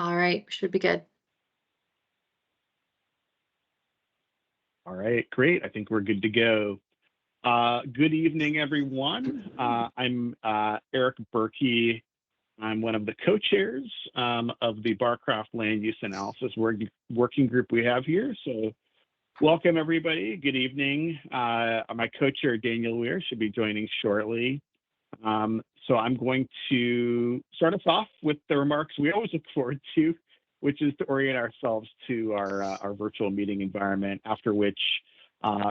All right, should be good. All right, great. I think we're good to go. Good evening, everyone. I'm Eric Berkey. I'm one of the co-chairs of the Barcroft Land Use Analysis working group we have here. So welcome, everybody. Good evening. My co-chair, Daniel Weir, should be joining shortly. So I'm going to start us off with the remarks we always look forward to, which is to orient ourselves to our virtual meeting environment, after which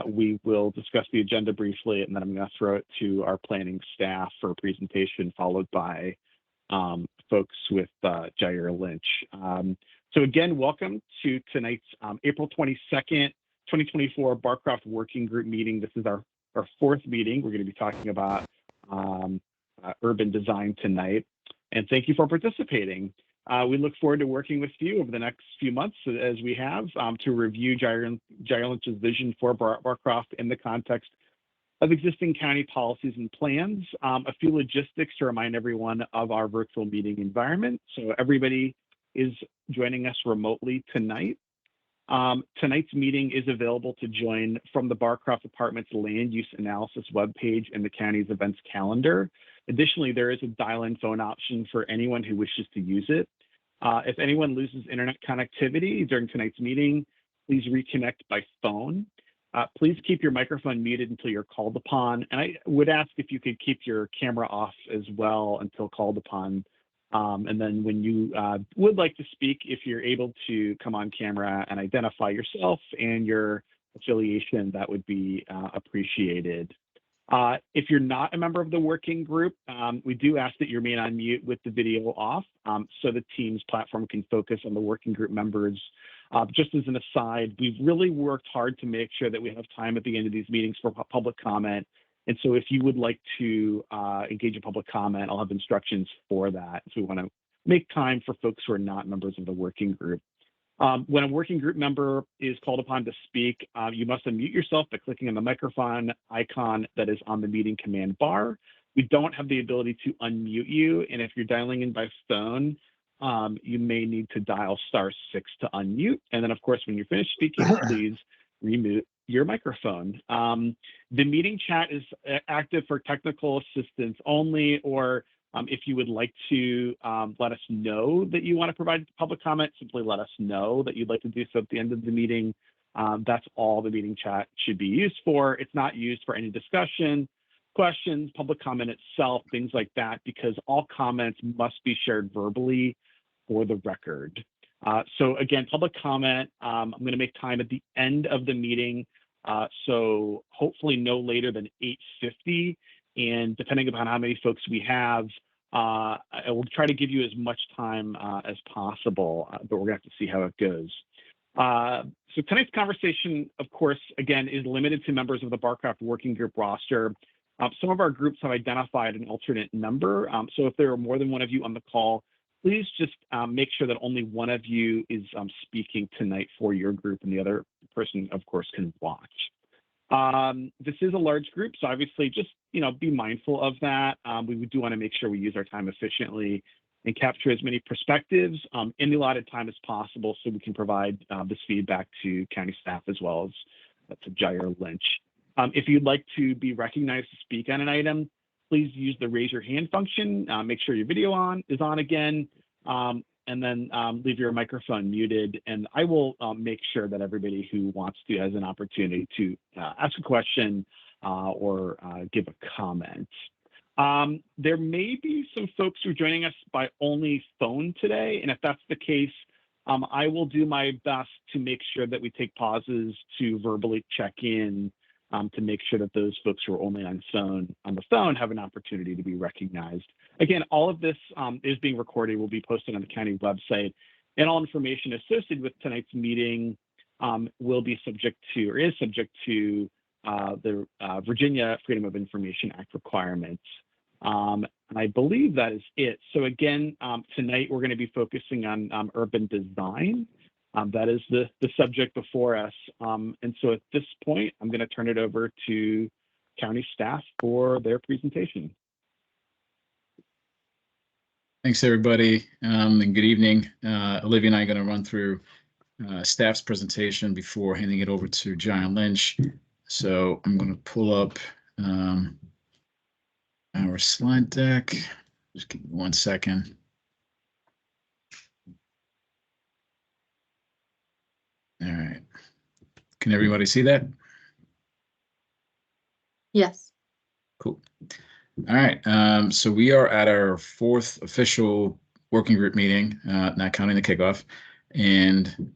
we will discuss the agenda briefly, and then I'm going to throw it to our planning staff for a presentation, followed by folks with Jair Lynch. So again, welcome to tonight's April 22nd, 2024 Barcroft Working Group meeting. This is our fourth meeting. We're going to be talking about urban design tonight, and thank you for participating. We look forward to working with you over the next few months, as we have, to review Jair Lynch's vision for Barcroft in the context of existing county policies and plans. A few logistics to remind everyone of our virtual meeting environment. So everybody is joining us remotely tonight. Tonight's meeting is available to join from the Barcroft Department's Land Use Analysis webpage and the county's events calendar. Additionally, there is a dial-in phone option for anyone who wishes to use it. If anyone loses internet connectivity during tonight's meeting, please reconnect by phone. Please keep your microphone muted until you're called upon. And I would ask if you could keep your camera off as well until called upon. And then when you would like to speak, if you're able to come on camera and identify yourself and your affiliation, that would be appreciated. If you're not a member of the working group, we do ask that you remain on mute with the video off, so the Teams platform can focus on the working group members. Just as an aside, we've really worked hard to make sure that we have time at the end of these meetings for public comment. And so if you would like to engage in public comment, I'll have instructions for that. So we want to make time for folks who are not members of the working group. When a working group member is called upon to speak, you must unmute yourself by clicking on the microphone icon that is on the meeting command bar. We don't have the ability to unmute you, and if you're dialing in by phone, you may need to dial *6 to unmute. And then, of course, when you're finished speaking, please remute your microphone. The meeting chat is active for technical assistance only, or if you would like to let us know that you want to provide public comment, simply let us know that you'd like to do so at the end of the meeting. That's all the meeting chat should be used for. It's not used for any discussion, questions, public comment itself, things like that, because all comments must be shared verbally for the record. So again, public comment, I'm going to make time at the end of the meeting, so hopefully no later than 8:50. And depending upon how many folks we have, I will try to give you as much time as possible, but we're going to have to see how it goes. So tonight's conversation, of course, again, is limited to members of the Barcroft Working Group roster. Some of our groups have identified an alternate member. So if there are more than one of you on the call, please just make sure that only one of you is speaking tonight for your group, and the other person, of course, can watch. This is a large group, so obviously just, be mindful of that. We do want to make sure we use our time efficiently and capture as many perspectives in the allotted time as possible, so we can provide this feedback to county staff as well as to Jair Lynch. If you'd like to be recognized to speak on an item, please use the raise your hand function. Make sure your video is on again, and then leave your microphone muted. And I will make sure that everybody who wants to has an opportunity to ask a question or give a comment. There may be some folks who are joining us by only phone today, and if that's the case, I will do my best to make sure that we take pauses to verbally check in to make sure that those folks who are only on the phone have an opportunity to be recognized. Again, all of this is being recorded, will be posted on the county website, and all information associated with tonight's meeting will be subject to, or is subject to, the Virginia Freedom of Information Act requirements. And I believe that is it. So again, tonight we're going to be focusing on urban design. That is the subject before us. And so at this point, I'm going to turn it over to county staff for their presentation. Thanks, everybody, and good evening. Olivia and I are going to run through staff's presentation before handing it over to John Lynch. So I'm going to pull up our slide deck. Just give me 1 second. All right. Can everybody see that? Yes. Cool. All right. So we are at our 4th official working group meeting, not counting the kickoff. And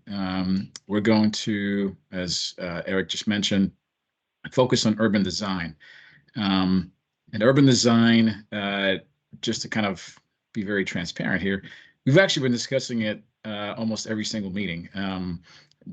we're going to, as Eric just mentioned, focus on urban design. And urban design, just to kind of be very transparent here, we've actually been discussing it almost every single meeting,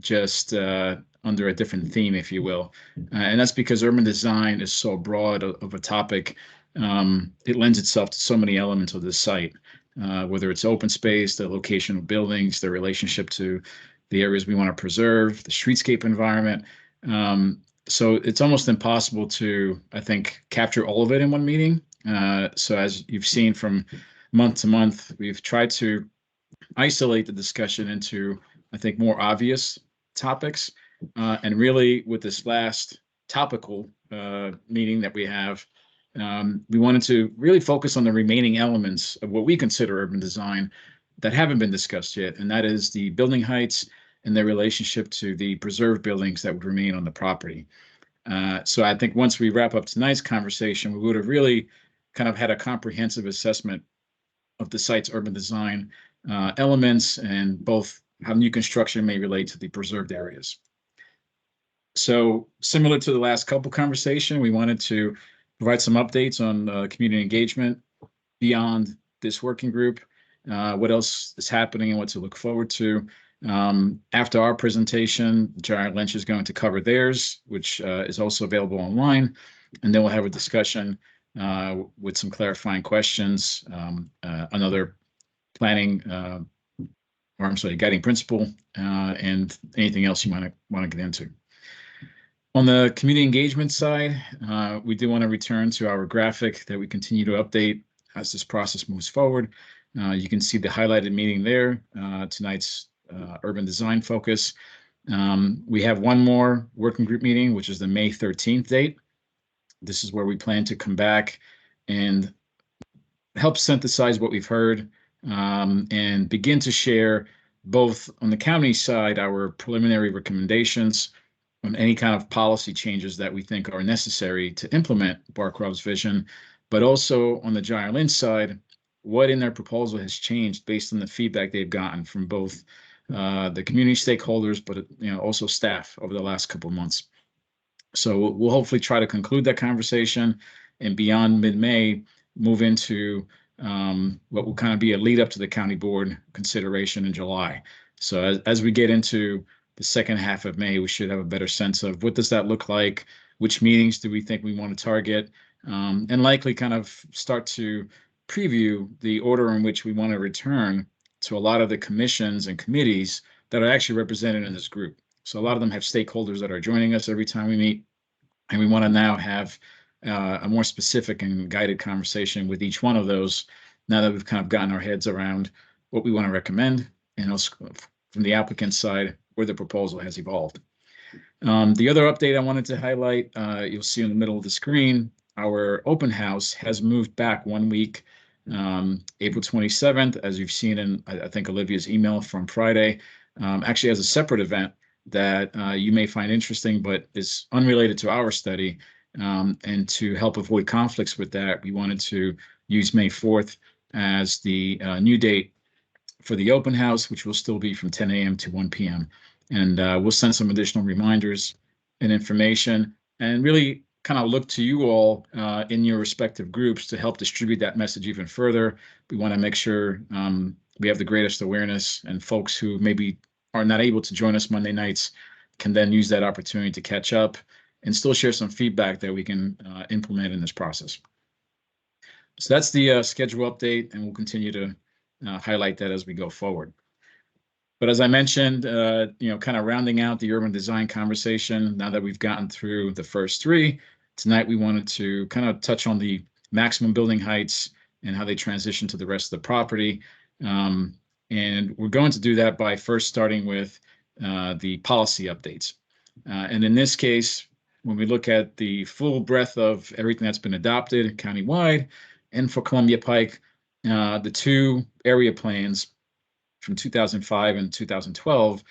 just under a different theme, if you will. And that's because urban design is so broad of a topic. It lends itself to so many elements of the site, whether it's open space, the location of buildings, the relationship to the areas we want to preserve, the streetscape environment. So it's almost impossible to, I think, capture all of it in one meeting. So as you've seen from month to month, we've tried to isolate the discussion into, I think, more obvious topics. And really, with this last topical meeting that we have, we wanted to really focus on the remaining elements of what we consider urban design that haven't been discussed yet, and that is the building heights and their relationship to the preserved buildings that would remain on the property. So I think once we wrap up tonight's conversation, we would have really kind of had a comprehensive assessment of the site's urban design elements and both how new construction may relate to the preserved areas. So similar to the last couple conversation, we wanted to provide some updates on community engagement beyond this working group, what else is happening and what to look forward to. After our presentation, Jared Lynch is going to cover theirs, which is also available online. And then we'll have a discussion with some clarifying questions, another planning, or I'm sorry, guiding principle, and anything else you might want to get into. On the community engagement side, we do want to return to our graphic that we continue to update as this process moves forward. You can see the highlighted meeting there, tonight's urban design focus. We have one more working group meeting, which is the May 13th date. This is where we plan to come back and help synthesize what we've heard and begin to share both on the county side, our preliminary recommendations on any kind of policy changes that we think are necessary to implement Barcroft's vision, but also on the Gyre Lynch side, what in their proposal has changed based on the feedback they've gotten from both the community stakeholders, but also staff over the last couple of months. So we'll hopefully try to conclude that conversation and beyond mid-May, move into what will kind of be a lead up to the county board consideration in July. So as we get into the second half of May, we should have a better sense of what does that look like, which meetings do we think we want to target, and likely kind of start to preview the order in which we want to return to a lot of the commissions and committees that are actually represented in this group. So a lot of them have stakeholders that are joining us every time we meet, and we want to now have a more specific and guided conversation with each one of those now that we've kind of gotten our heads around what we want to recommend, and also from the applicant side, where the proposal has evolved. The other update I wanted to highlight, you'll see in the middle of the screen, our open house has moved back 1 week, April 27th, as you've seen in, I think, Olivia's email from Friday, actually has a separate event that you may find interesting, but is unrelated to our study. And to help avoid conflicts with that, we wanted to use May 4th as the new date for the open house, which will still be from 10 a.m. to 1 p.m. And we'll send some additional reminders and information and really kind of look to you all in your respective groups to help distribute that message even further. We want to make sure we have the greatest awareness, and folks who maybe are not able to join us Monday nights can then use that opportunity to catch up and still share some feedback that we can implement in this process. So that's the schedule update, and we'll continue to highlight that as we go forward. But as I mentioned, kind of rounding out the urban design conversation, now that we've gotten through the first three, tonight we wanted to kind of touch on the maximum building heights and how they transition to the rest of the property. And we're going to do that by first starting with the policy updates. And in this case, when we look at the full breadth of everything that's been adopted countywide and for Columbia Pike, the two area plans from 2005 and 2012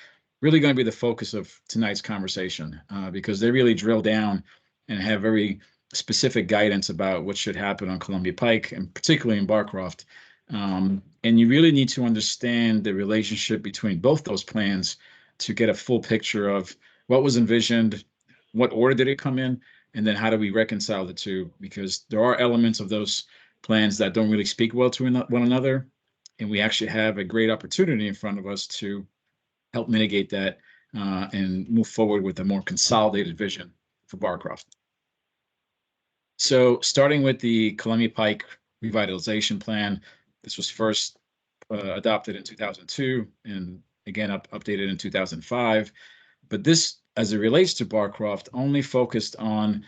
really going to be the focus of tonight's conversation because they really drill down and have very specific guidance about what should happen on Columbia Pike and particularly in Barcroft. And you really need to understand the relationship between both those plans to get a full picture of what was envisioned, what order did it come in, and then how do we reconcile the two? Because there are elements of those plans that don't really speak well to one another. And we actually have a great opportunity in front of us to help mitigate that and move forward with a more consolidated vision for Barcroft. So starting with the Columbia Pike revitalization plan, this was first adopted in 2002 and again updated in 2005. But this, as it relates to Barcroft, only focused on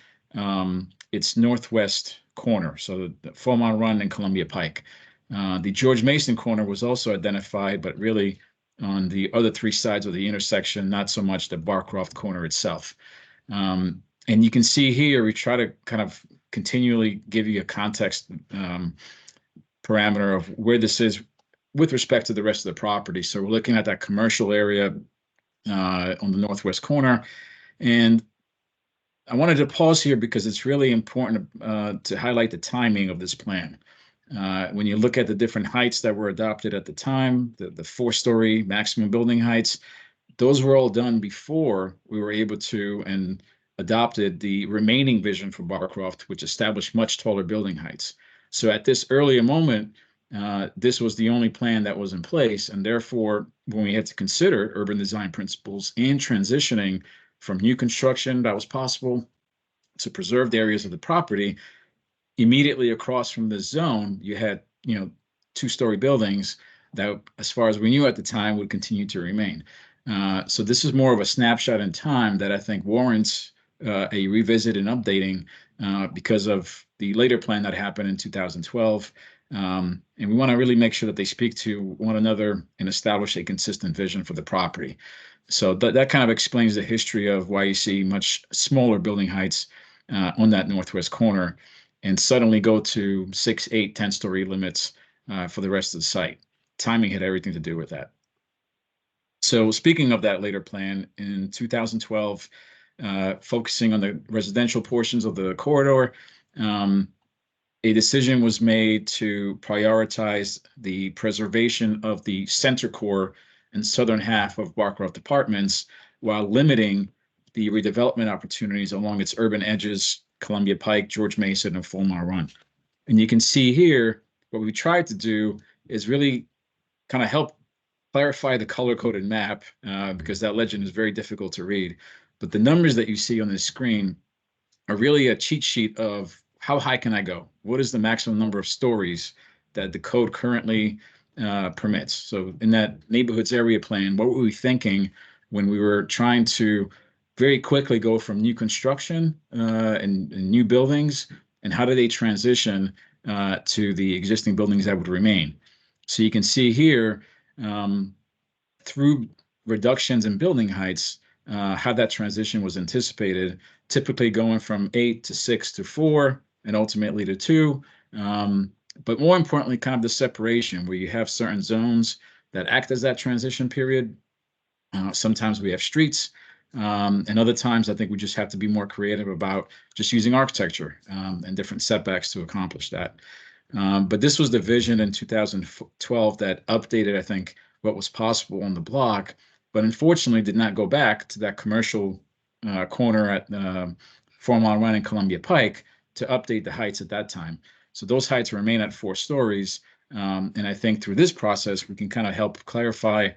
its northwest corner, so the Fairmont Run and Columbia Pike. The George Mason corner was also identified, but really on the other three sides of the intersection, not so much the Barcroft corner itself. And you can see here, we try to kind of continually give you a context parameter of where this is with respect to the rest of the property. So we're looking at that commercial area on the northwest corner. And I wanted to pause here because it's really important to highlight the timing of this plan. When you look at the different heights that were adopted at the time, the four-story maximum building heights, those were all done before we were able to and adopted the remaining vision for Barcroft, which established much taller building heights. So at this earlier moment, this was the only plan that was in place. And therefore, when we had to consider urban design principles and transitioning from new construction that was possible to preserved areas of the property, immediately across from the zone, you had, two-story buildings that, as far as we knew at the time, would continue to remain. So this is more of a snapshot in time that I think warrants a revisit and updating because of the later plan that happened in 2012. And we want to really make sure that they speak to one another and establish a consistent vision for the property. So that kind of explains the history of why you see much smaller building heights on that northwest corner and suddenly go to 6, 8, 10-story limits for the rest of the site. Timing had everything to do with that. So speaking of that later plan, in 2012, focusing on the residential portions of the corridor, a decision was made to prioritize the preservation of the center core and southern half of Barcroft Apartments while limiting the redevelopment opportunities along its urban edges, Columbia Pike, George Mason, and Fairmont Run. And you can see here, what we tried to do is really kind of help clarify the color-coded map because that legend is very difficult to read. But the numbers that you see on this screen are really a cheat sheet of how high can I go? What is the maximum number of stories that the code currently permits? So in that neighborhoods area plan, what were we thinking when we were trying to very quickly go from new construction and new buildings, and how do they transition to the existing buildings that would remain? So you can see here, through reductions in building heights, how that transition was anticipated, typically going from 8 to 6 to 4, and ultimately to 2. But more importantly, kind of the separation where you have certain zones that act as that transition period. Sometimes we have streets, and other times I think we just have to be more creative about just using architecture and different setbacks to accomplish that. But this was the vision in 2012 that updated, I think, what was possible on the block, but unfortunately did not go back to that commercial corner at Fairmont Run and Columbia Pike to update the heights at that time. So those heights remain at 4 stories. And I think through this process, we can kind of help clarify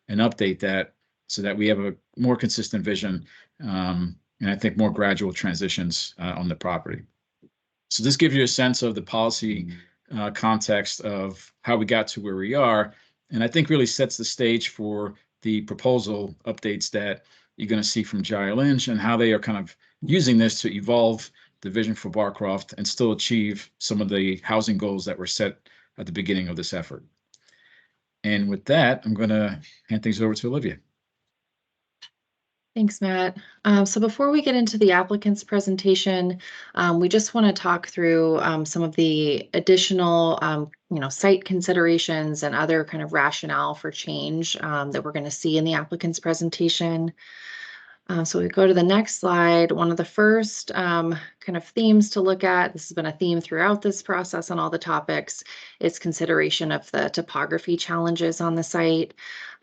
and update that so that we have a more consistent vision and I think more gradual transitions on the property. So this gives you a sense of the policy context of how we got to where we are. And I think really sets the stage for the proposal updates that you're going to see from Jai Lynch and how they are kind of using this to evolve the vision for Barcroft and still achieve some of the housing goals that were set at the beginning of this effort. And with that, I'm going to hand things over to Olivia. Thanks, Matt. So before we get into the applicant's presentation, we just want to talk through some of the additional, site considerations and other kind of rationale for change that we're going to see in the applicant's presentation. So we go to the next slide. One of the first kind of themes to look at, this has been a theme throughout this process on all the topics, is consideration of the topography challenges on the site.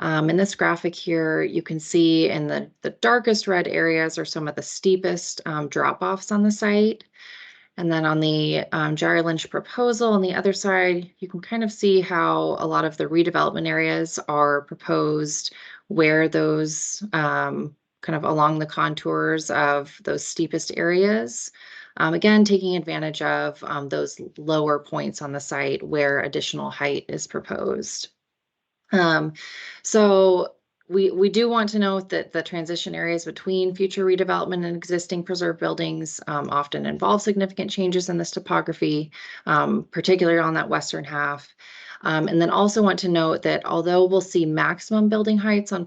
In this graphic here, you can see in the darkest red areas are some of the steepest drop-offs on the site. And then on the Jerry Lynch proposal on the other side, you can kind of see how a lot of the redevelopment areas are proposed where those kind of along the contours of those steepest areas. Again, taking advantage of those lower points on the site where additional height is proposed. So we do want to note that the transition areas between future redevelopment and existing preserved buildings often involve significant changes in this topography, particularly on that western half. And then also want to note that although we'll see maximum building heights on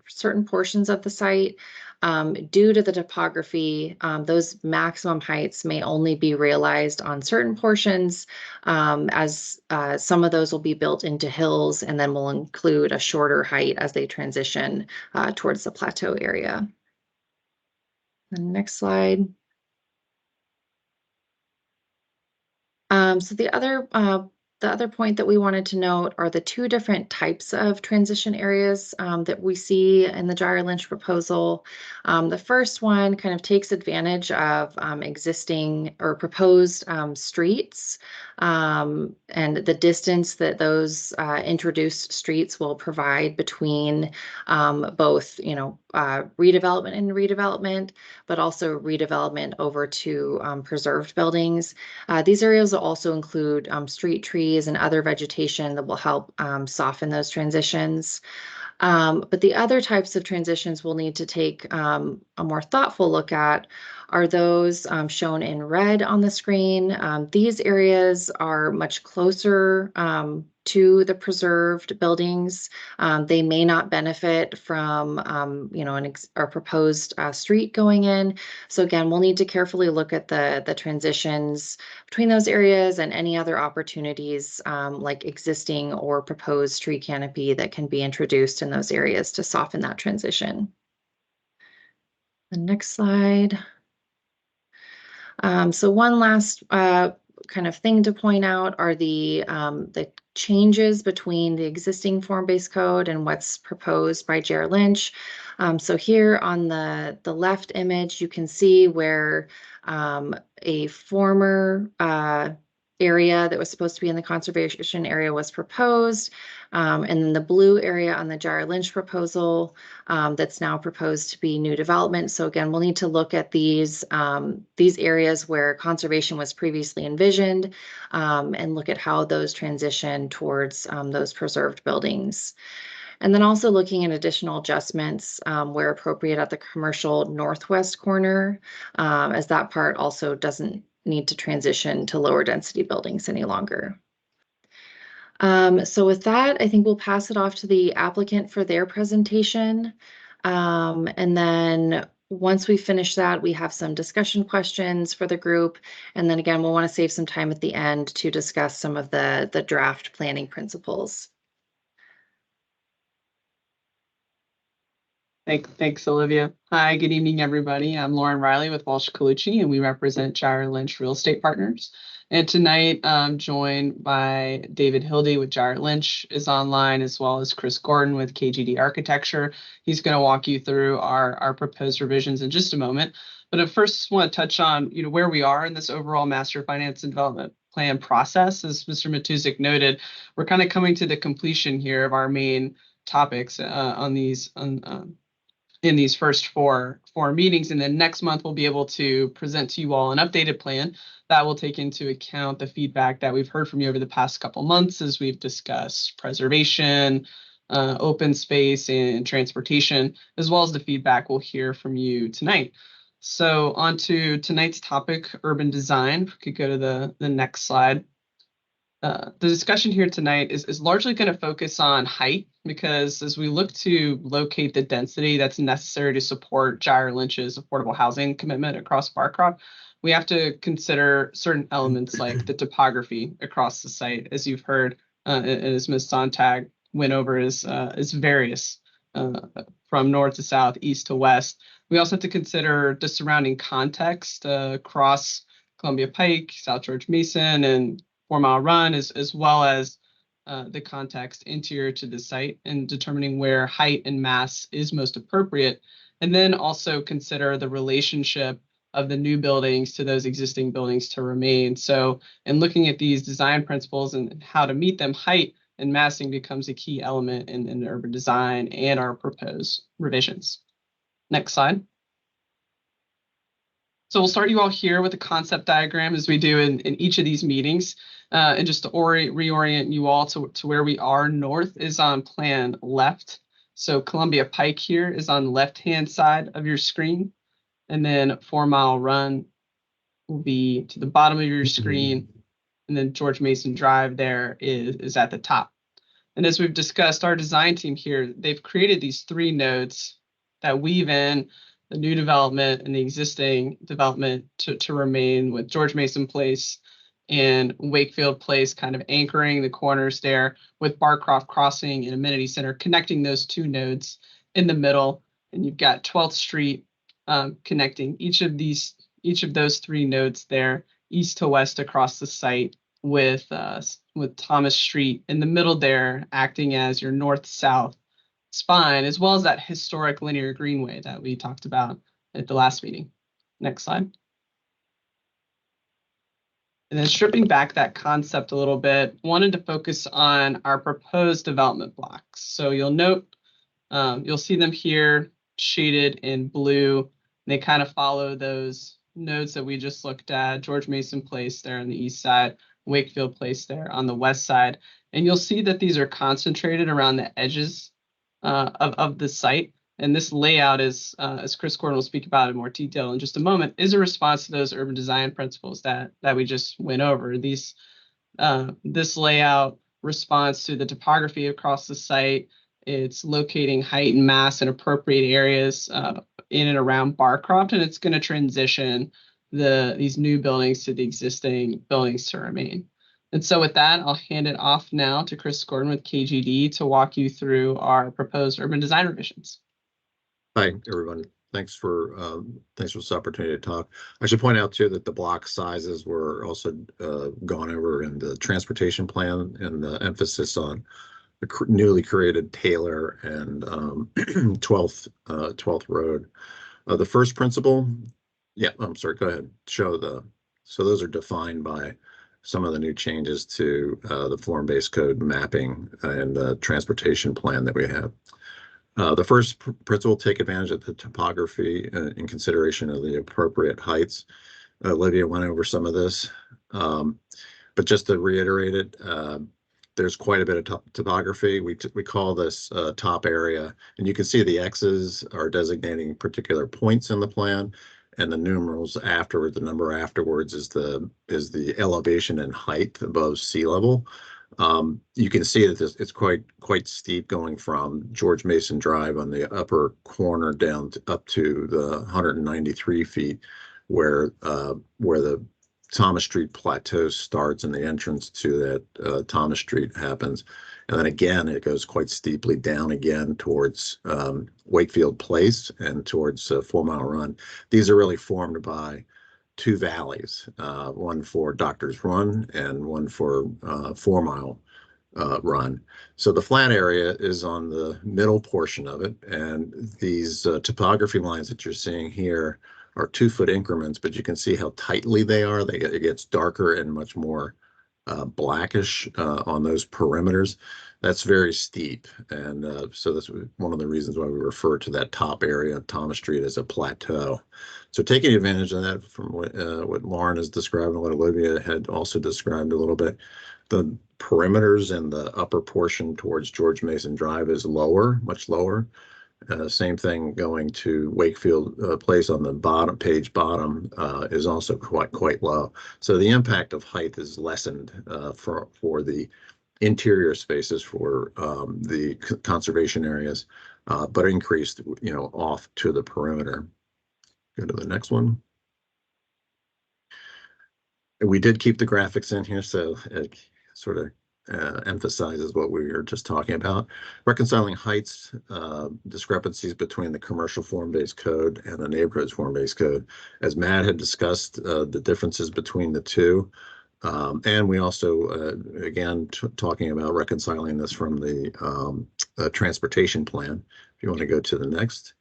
certain portions of the site, due to the topography, those maximum heights may only be realized on certain portions, as some of those will be built into hills and then will include a shorter height as they transition towards the plateau area. The next slide. So the other point that we wanted to note are the two different types of transition areas that we see in the Jerry Lynch proposal. The first one kind of takes advantage of existing or proposed streets and the distance that those introduced streets will provide between both, redevelopment and redevelopment, but also redevelopment over to preserved buildings. These areas will also include street trees and other vegetation that will help soften those transitions. But the other types of transitions we'll need to take a more thoughtful look at are those shown in red on the screen. These areas are much closer to the preserved buildings. They may not benefit from, our proposed street going in. So again, we'll need to carefully look at the transitions between those areas and any other opportunities like existing or proposed tree canopy that can be introduced in those areas to soften that transition. The next slide. So one last kind of thing to point out are the changes between the existing form-based code and what's proposed by Jerry Lynch. So here on the left image, you can see where a former area that was supposed to be in the conservation area was proposed. And then the blue area on the Jerry Lynch proposal that's now proposed to be new development. So again, we'll need to look at these areas where conservation was previously envisioned and look at how those transition towards those preserved buildings. And then also looking at additional adjustments where appropriate at the commercial northwest corner, as that part also doesn't need to transition to lower density buildings any longer. So with that, I think we'll pass it off to the applicant for their presentation. And then once we finish that, we have some discussion questions for the group. And then again, we'll want to save some time at the end to discuss some of the draft planning principles. Thanks, Olivia. Hi, good evening, everybody. I'm Lauren Riley with Walsh Colucci, and we represent Jerry Lynch Real Estate Partners. And tonight, I'm joined by David Hildy with Jerry Lynch is online, as well as Chris Gordon with KGD Architecture. He's going to walk you through our proposed revisions in just a moment. But at first, I want to touch on where we are in this overall master finance and development plan process. As Mr. Matuzik noted, we're kind of coming to the completion here of our main topics in these first four meetings. And then next month, we'll be able to present to you all an updated plan that will take into account the feedback that we've heard from you over the past couple months as we've discussed preservation, open space, and transportation, as well as the feedback we'll hear from you tonight. So on to tonight's topic, urban design. If we could go to the next slide. The discussion here tonight is largely going to focus on height, because as we look to locate the density that's necessary to support Gyre Lynch's affordable housing commitment across Barcroft, we have to consider certain elements like the topography across the site, as you've heard, and as Ms. Sontag went over, is various from north to south, east to west. We also have to consider the surrounding context across Columbia Pike, South George Mason, and 4 Mile Run, as well as the context interior to the site, and determining where height and mass is most appropriate. And then also consider the relationship of the new buildings to those existing buildings to remain. So in looking at these design principles and how to meet them, height and massing becomes a key element in urban design and our proposed revisions. Next slide. So we'll start you all here with a concept diagram, as we do in each of these meetings. And just to reorient you all to where we are, north is on plan left. So Columbia Pike here is on the left-hand side of your screen. And then 4 Mile Run will be to the bottom of your screen. And then George Mason Drive there is at the top. And as we've discussed, our design team here, they've created these 3 nodes that weave in the new development and the existing development to remain, with George Mason Place and Wakefield Place kind of anchoring the corners there, with Barcroft Crossing and Amenity Center connecting those 2 nodes in the middle. And you've got 12th Street connecting each of those 3 nodes there, east to west across the site, with Thomas Street in the middle there, acting as your north-south spine, as well as that historic linear greenway that we talked about at the last meeting. Next slide. And then stripping back that concept a little bit, wanted to focus on our proposed development blocks. So you'll note, you'll see them here shaded in blue. They kind of follow those nodes that we just looked at, George Mason Place there on the east side, Wakefield Place there on the west side. And you'll see that these are concentrated around the edges of the site. And this layout is, as Chris Gordon will speak about in more detail in just a moment, is a response to those urban design principles that we just went over. This layout responds to the topography across the site. It's locating height and mass in appropriate areas in and around Barcroft, and it's going to transition these new buildings to the existing buildings to remain. And so with that, I'll hand it off now to Chris Gordon with KGD to walk you through our proposed urban design revisions. Hi, everyone. Thanks for this opportunity to talk. I should point out too that the block sizes were also gone over in the transportation plan, and the emphasis on the newly created Taylor and 12th Road. The first principle, yeah, I'm sorry, go ahead. So those are defined by some of the new changes to the form-based code mapping and the transportation plan that we have. The first principle, take advantage of the topography in consideration of the appropriate heights. Olivia went over some of this, but just to reiterate it, there's quite a bit of topography. We call this top area, and you can see the X's are designating particular points in the plan, and the numerals afterward, the number afterwards, is the elevation and height above sea level. You can see that it's quite steep, going from George Mason Drive on the upper corner down up to the 193 feet, where the Thomas Street Plateau starts and the entrance to that Thomas Street happens. And then again, it goes quite steeply down again towards Wakefield Place and towards 4 Mile Run. These are really formed by 2 valleys, one for Doctor's Run and one for 4 Mile Run. So the flat area is on the middle portion of it, and these topography lines that you're seeing here are 2-foot increments, but you can see how tightly they are. It gets darker and much more blackish on those perimeters. That's very steep, and so that's one of the reasons why we refer to that top area of Thomas Street as a plateau. So taking advantage of that, from what Lauren has described and what Olivia had also described a little bit, the perimeters in the upper portion towards George Mason Drive is lower, much lower, Same thing going to Wakefield Place on the bottom is also quite low. So the impact of height is lessened for the interior spaces for the conservation areas, but increased, off to the perimeter. Go to the next one. We did keep the graphics in here, so it sort of emphasizes what we were just talking about. Reconciling heights discrepancies between the commercial form-based code and the neighborhoods form-based code. As Matt had discussed, the differences between the two. And we also, again, talking about reconciling this from the transportation plan. If you want to go to the next.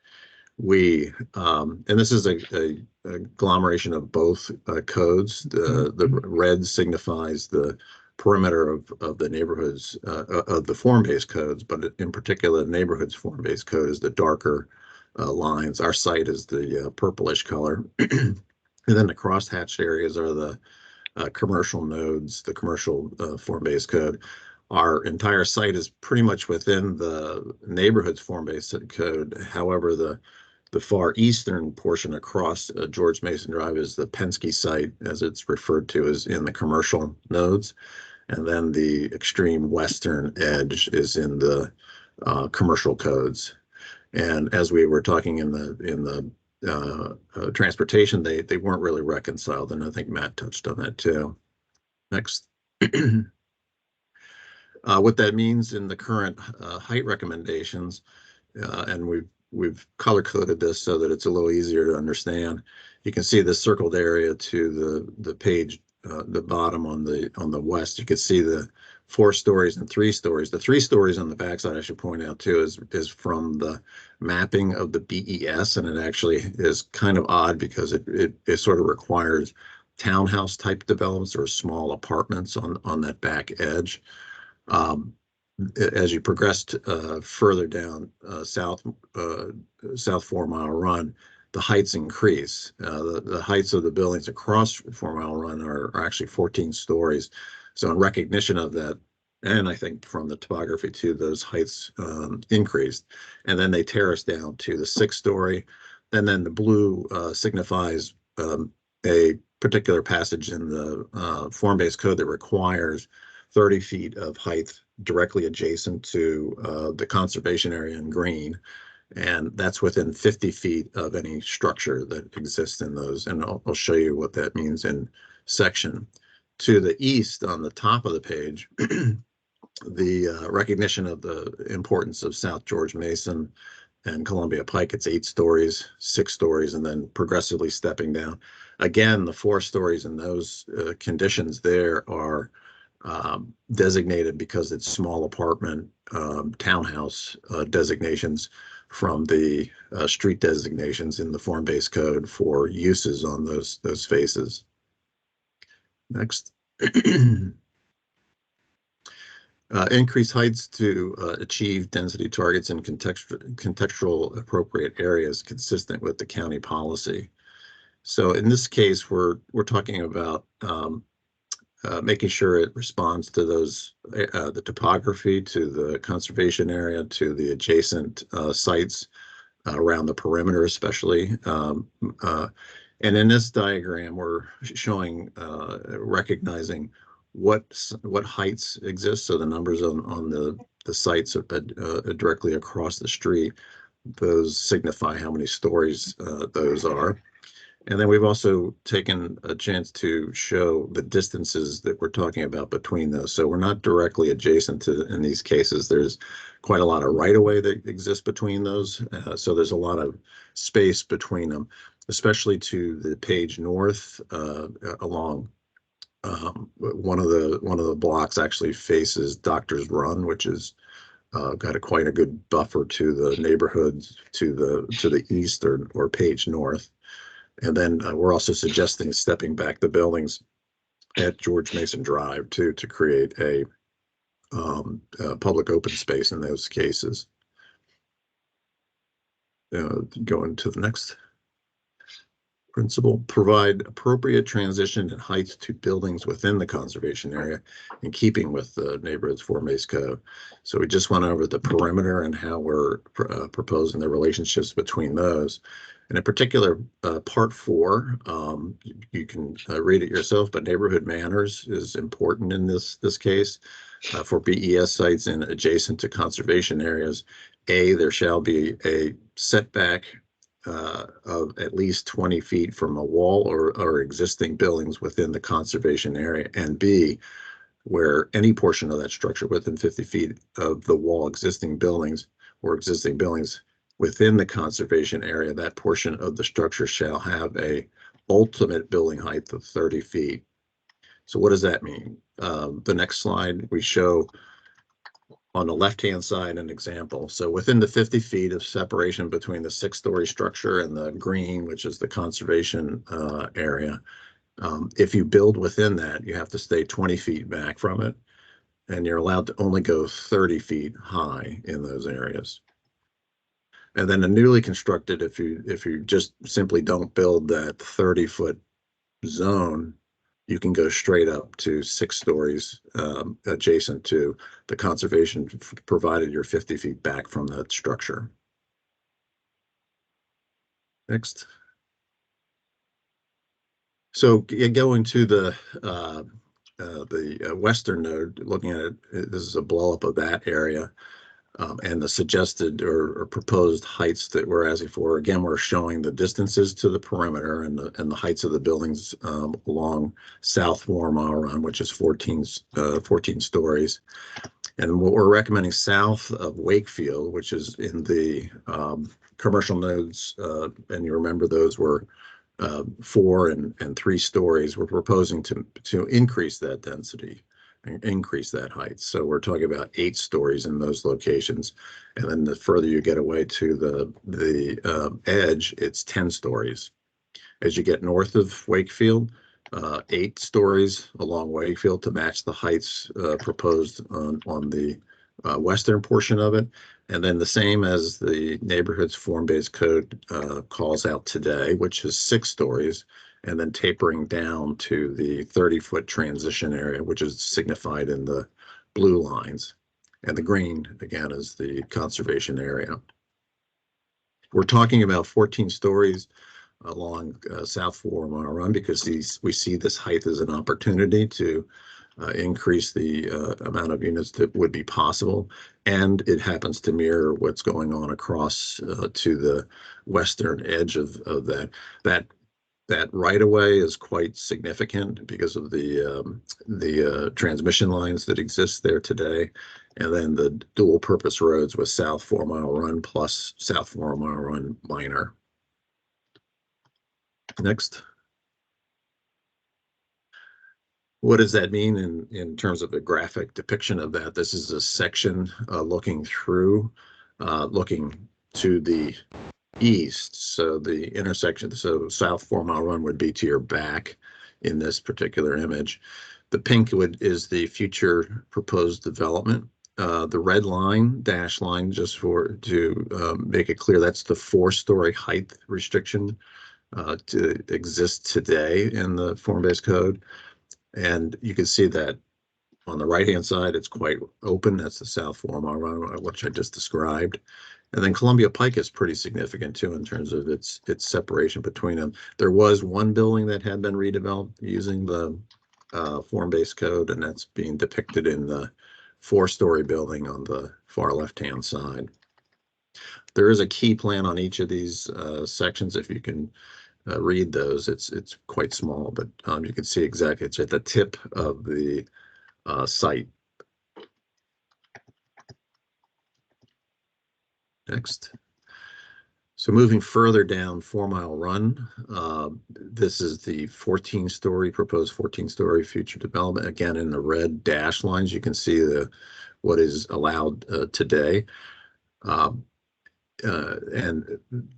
And this is a agglomeration of both codes. The red signifies the perimeter of the neighborhoods of the form-based codes, but in particular, the neighborhoods form-based code is the darker lines. Our site is the purplish color. And then the cross-hatched areas are the commercial nodes, the commercial form-based code. Our entire site is pretty much within the neighborhoods form-based code. However, the far eastern portion across George Mason Drive is the Penske site, as it's referred to, is in the commercial nodes. And then the extreme western edge is in the commercial codes. And as we were talking in the transportation, they weren't really reconciled. And I think Matt touched on that too. Next. What that means in the current height recommendations, and we've color coded this so that it's a little easier to understand. You can see the circled area to the page, the bottom on the west. You can see the 4 stories and 3 stories. The 3 stories on the backside, I should point out too, is from the mapping of the BES, and it actually is kind of odd because it sort of requires townhouse type developments or small apartments on that back edge. As you progressed further down south 4 Mile Run, the heights increase. The heights of the buildings across 4 Mile Run are actually 14 stories. So in recognition of that, and I think from the topography too, those heights increased. And then they terrace down to the 6th story. And then the blue signifies a particular passage in the form-based code that requires 30 feet of height directly adjacent to the conservation area in green. And that's within 50 feet of any structure that exists in those. And I'll show you what that means in section. To the east on the top of the page, the recognition of the importance of South George Mason and Columbia Pike, it's 8 stories, 6 stories, and then progressively stepping down. Again, the 4 stories in those conditions there are designated because it's small apartment townhouse designations from the street designations in the form-based code for uses on those faces. Next. Increase heights to achieve density targets in contextual appropriate areas consistent with the county policy. So in this case, we're talking about making sure it responds to those, the topography, to the conservation area, to the adjacent sites around the perimeter, especially. And in this diagram, we're showing, recognizing what heights exist. So the numbers on the sites directly across the street, those signify how many stories those are. And then we've also taken a chance to show the distances that we're talking about between those. So we're not directly adjacent to, in these cases, there's quite a lot of right-of-way that exists between those. So there's a lot of space between them, especially to the page north along one of the blocks actually faces Doctor's Run, which is got quite a good buffer to the neighborhoods to the east or page north. And then we're also suggesting stepping back the buildings at George Mason Drive to create a public open space in those cases. Going to the next. principle, provide appropriate transition and heights to buildings within the conservation area in keeping with the neighborhood's form-based code. So we just went over the perimeter and how we're proposing the relationships between those. And in particular, part 4, you can read it yourself, but neighborhood manners is important in this case. For BES sites and adjacent to conservation areas, there shall be a setback of at least 20 feet from a wall or existing buildings within the conservation area, and B, where any portion of that structure within 50 feet of the wall existing buildings within the conservation area, that portion of the structure shall have a ultimate building height of 30 feet. So what does that mean? The next slide, we show on the left-hand side an example. So within the 50 feet of separation between the 6-story structure and the green, which is the conservation area, if you build within that, you have to stay 20 feet back from it, and you're allowed to only go 30 feet high in those areas. And then a newly constructed, if you just simply don't build that 30-foot zone, you can go straight up to 6 stories adjacent to the conservation, provided you're 50 feet back from that structure. Next. So going to the western node, looking at it, this is a blow up of that area. And the suggested or proposed heights that we're asking for. Again, we're showing the distances to the perimeter and the heights of the buildings along South 4 Mile Run, which is 14 stories. And what we're recommending south of Wakefield, which is in the commercial nodes, and you remember those were 4 and 3 stories. We're proposing to increase that density and increase that height. So we're talking about 8 stories in those locations. And then the further you get away to the edge, it's 10 stories. As you get north of Wakefield, 8 stories along Wakefield to match the heights proposed on the western portion of it. And then the same as the neighborhood's form-based code calls out today, which is 6 stories. And then tapering down to the 30-foot transition area, which is signified in the blue lines. And the green, again, is the conservation area. We're talking about 14 stories along South 4 Mile Run because we see this height as an opportunity to increase the amount of units that would be possible. And it happens to mirror what's going on across to the western edge of that. That right-of-way is quite significant because of the transmission lines that exist there today, and then the dual-purpose roads with South 4 Mile Run plus South 4 Mile Run minor. Next. What does that mean in terms of a graphic depiction of that? This is a section looking to the east, so the intersection, so South 4 Mile Run would be to your back in this particular image. The pink is the future proposed development. The red line, dash line, just to make it clear, that's the 4-story height restriction to exist today in the form-based code. And you can see that on the right-hand side, it's quite open. That's the South 4 Mile Run, which I just described. And then Columbia Pike is pretty significant too in terms of its separation between them. There was one building that had been redeveloped using the form-based code, and that's being depicted in the 4-story building on the far left-hand side. There is a key plan on each of these sections. If you can read those, it's quite small, but you can see exactly it's at the tip of the site. Next. So moving further down 4 Mile Run, this is the 14-story proposed 14-story future development. Again, in the red dash lines, you can see what is allowed today. And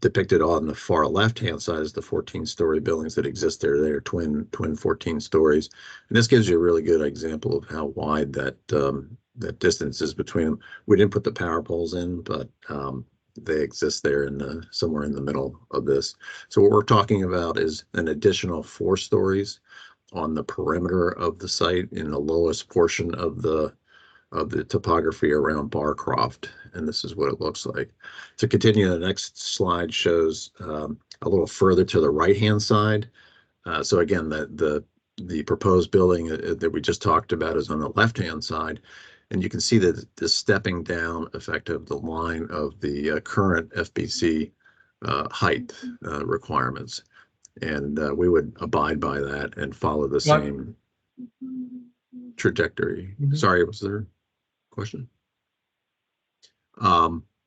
depicted on the far left-hand side is the 14-story buildings that exist there. They're twin 14 stories. And this gives you a really good example of how wide that distance is between them. We didn't put the power poles in, but they exist there somewhere in the middle of this. So what we're talking about is an additional 4 stories on the perimeter of the site in the lowest portion of the topography around Barcroft, and this is what it looks like. To continue, the next slide shows a little further to the right-hand side. So again, the proposed building that we just talked about is on the left-hand side, and you can see that the stepping down effect of the line of the current FBC height requirements, and we would abide by that and follow the same trajectory. Sorry, was there a question?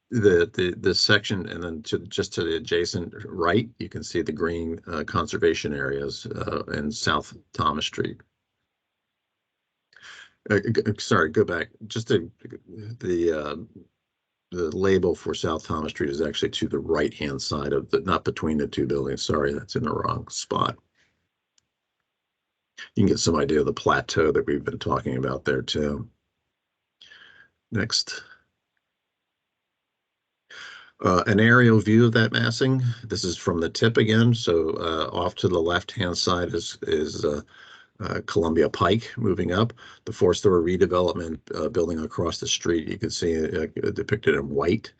The section, and then just to the adjacent right, you can see the green conservation areas in South Thomas Street. Sorry, go back. Just the label for South Thomas Street is actually to the right-hand side of not between the 2 buildings. Sorry, that's in the wrong spot. You can get some idea of the plateau that we've been talking about there too. Next. An aerial view of that massing. This is from the tip again. So off to the left-hand side is Columbia Pike moving up. The 4-story redevelopment building across the street, you can see depicted in white.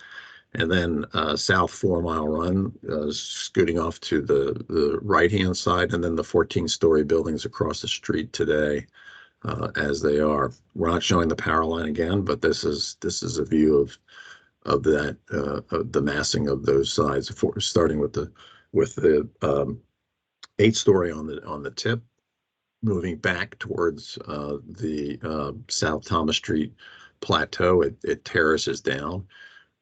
And then South 4 Mile Run scooting off to the right-hand side, and then the 14-story buildings across the street today as they are. We're not showing the power line again, but this is a view of that of the massing of those sides, starting with the 8-story on the tip, moving back towards the South Thomas Street plateau. It terraces down.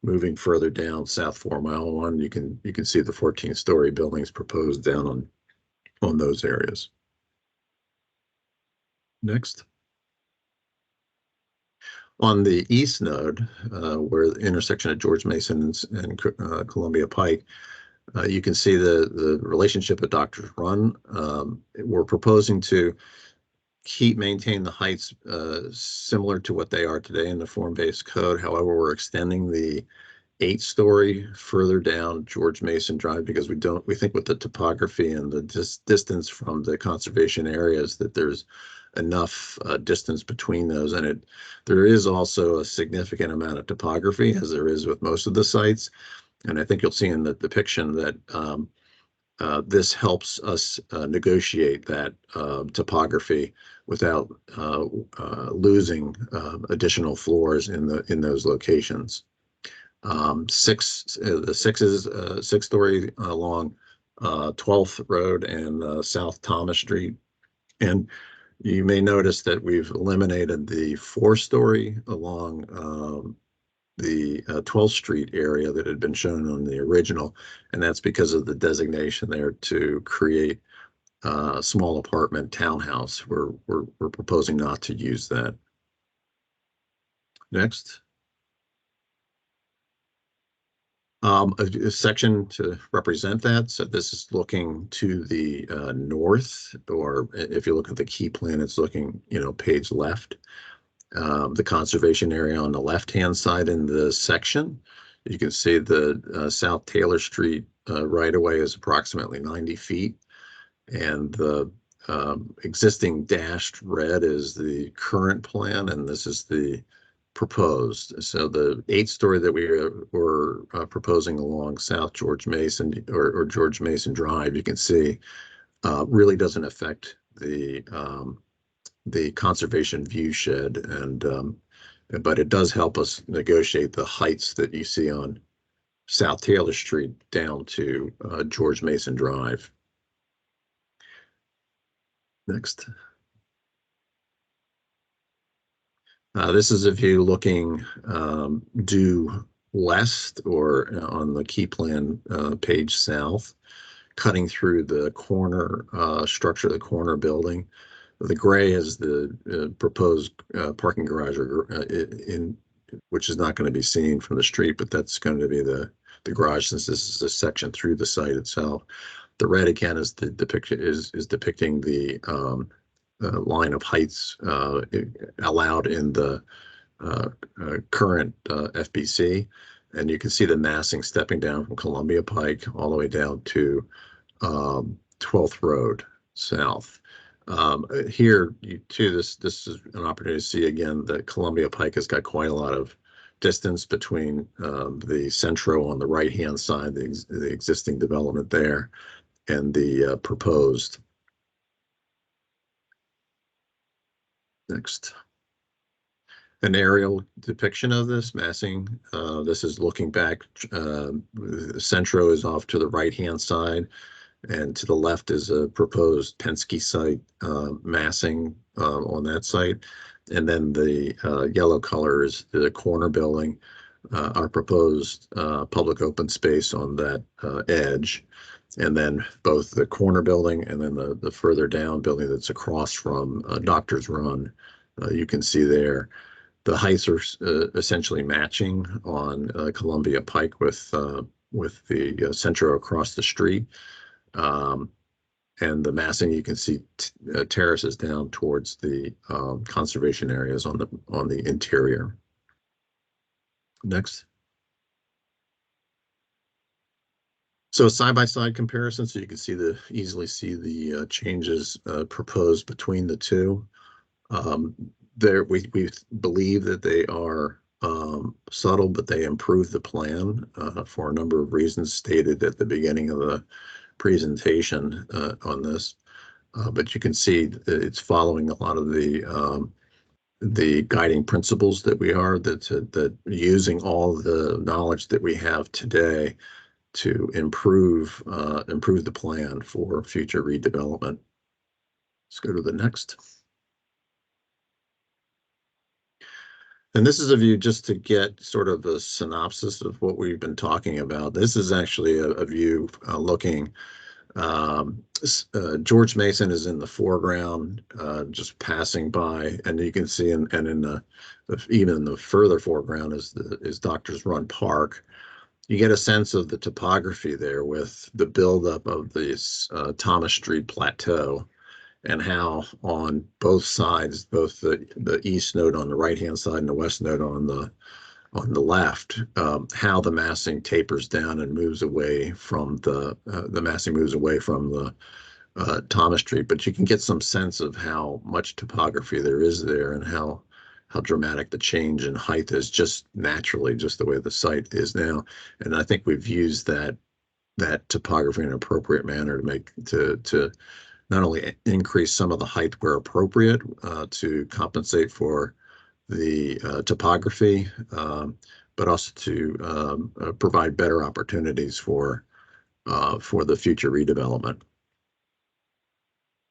Moving further down South 4 Mile Run, you can see the 14-story buildings proposed down on those areas. Next. On the east node, where the intersection of George Mason and Columbia Pike, you can see the relationship at Doctor's Run. We're proposing to maintain the heights similar to what they are today in the form-based code. However, we're extending the 8-story further down George Mason Drive because we think with the topography and the distance from the conservation areas that there's enough distance between those, and there is also a significant amount of topography, as there is with most of the sites. And I think you'll see in the depiction that this helps us negotiate that topography without losing additional floors in those locations. The 6-story along 12th Road and South Thomas Street. And you may notice that we've eliminated the 4-story along the 12th Street area that had been shown on the original, and that's because of the designation there to create a small apartment townhouse. We're proposing not to use that. Next. A section to represent that. So this is looking to the north, or if you look at the key plan, it's looking, page left. The conservation area on the left-hand side in the section. You can see the South Taylor Street right-of-way is approximately 90 feet. And the existing dashed red is the current plan, and this is the proposed. So the 8-story that we were proposing along South George Mason or George Mason Drive, you can see really doesn't affect the conservation view shed, but it does help us negotiate the heights that you see on South Taylor Street down to George Mason Drive. Next. This is a view looking due west, or on the key plan page south, cutting through the corner structure of the corner building. The gray is the proposed parking garage, which is not going to be seen from the street, but that's going to be the garage, since this is a section through the site itself. The red again is depicting the line of heights allowed in the current FBC, And you can see the massing stepping down from Columbia Pike all the way down to 12th Road South. Here, this is an opportunity to see again that Columbia Pike has got quite a lot of distance between the Centro on the right-hand side, the existing development there, and the proposed. Next. An aerial depiction of this massing. This is looking back. Centro is off to the right-hand side, and to the left is a proposed Penske site massing on that site. And then the yellow color is the corner building, our proposed public open space on that edge. And then both the corner building and then the further down building that's across from Doctor's Run, you can see there. The heights are essentially matching on Columbia Pike with the Centro across the street. And the massing, you can see terraces down towards the conservation areas on the interior. Next. So a side-by-side comparison, so you can easily see the changes proposed between the two. We believe that they are subtle, but they improve the plan for a number of reasons stated at the beginning of the presentation on this. But you can see that it's following a lot of the guiding principles that using all the knowledge that we have today to improve the plan for future redevelopment. Let's go to the next. And this is a view just to get sort of a synopsis of what we've been talking about. This is actually a view looking, George Mason is in the foreground, just passing by, and you can see, even in the further foreground is Doctor's Run Park. You get a sense of the topography there with the buildup of this Thomas Street Plateau, and how on both sides, both the east node on the right-hand side and the west node on the left, how the massing tapers down and moves away from the Thomas Street. But you can get some sense of how much topography there is there and how dramatic the change in height is just naturally, just the way the site is now. And I think we've used that topography in an appropriate manner to not only increase some of the height where appropriate to compensate for the topography, but also to provide better opportunities for the future redevelopment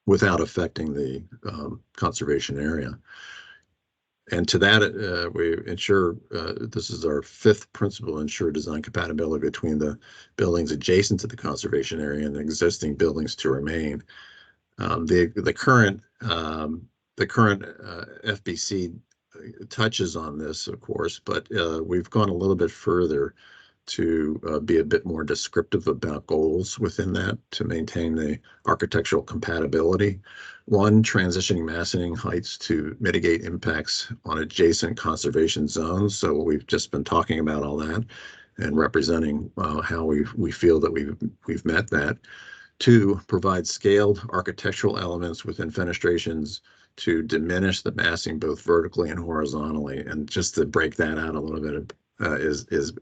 without affecting the conservation area. And to that, we ensure, this is our fifth principle, ensure design compatibility between the buildings adjacent to the conservation area and the existing buildings to remain. The current FBC touches on this, of course, but we've gone a little bit further to be a bit more descriptive about goals within that to maintain the architectural compatibility. One, transitioning massing heights to mitigate impacts on adjacent conservation zones. So we've just been talking about all that and representing how we feel that we've met that. Two, provide scaled architectural elements within fenestrations to diminish the massing both vertically and horizontally. And just to break that out a little bit is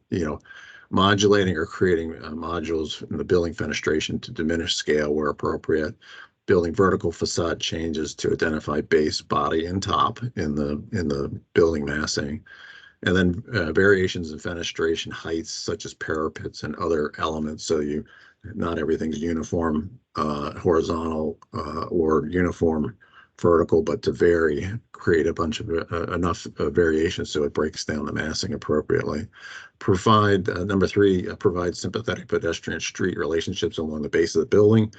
modulating or creating modules in the building fenestration to diminish scale where appropriate. Building vertical facade changes to identify base, body, and top in the building massing. And then variations in fenestration heights such as parapets and other elements. So not everything's uniform horizontal or uniform vertical, but to vary, create a bunch of enough variations so it breaks down the massing appropriately. Provide number three, provide sympathetic pedestrian street relationships along the base of the building.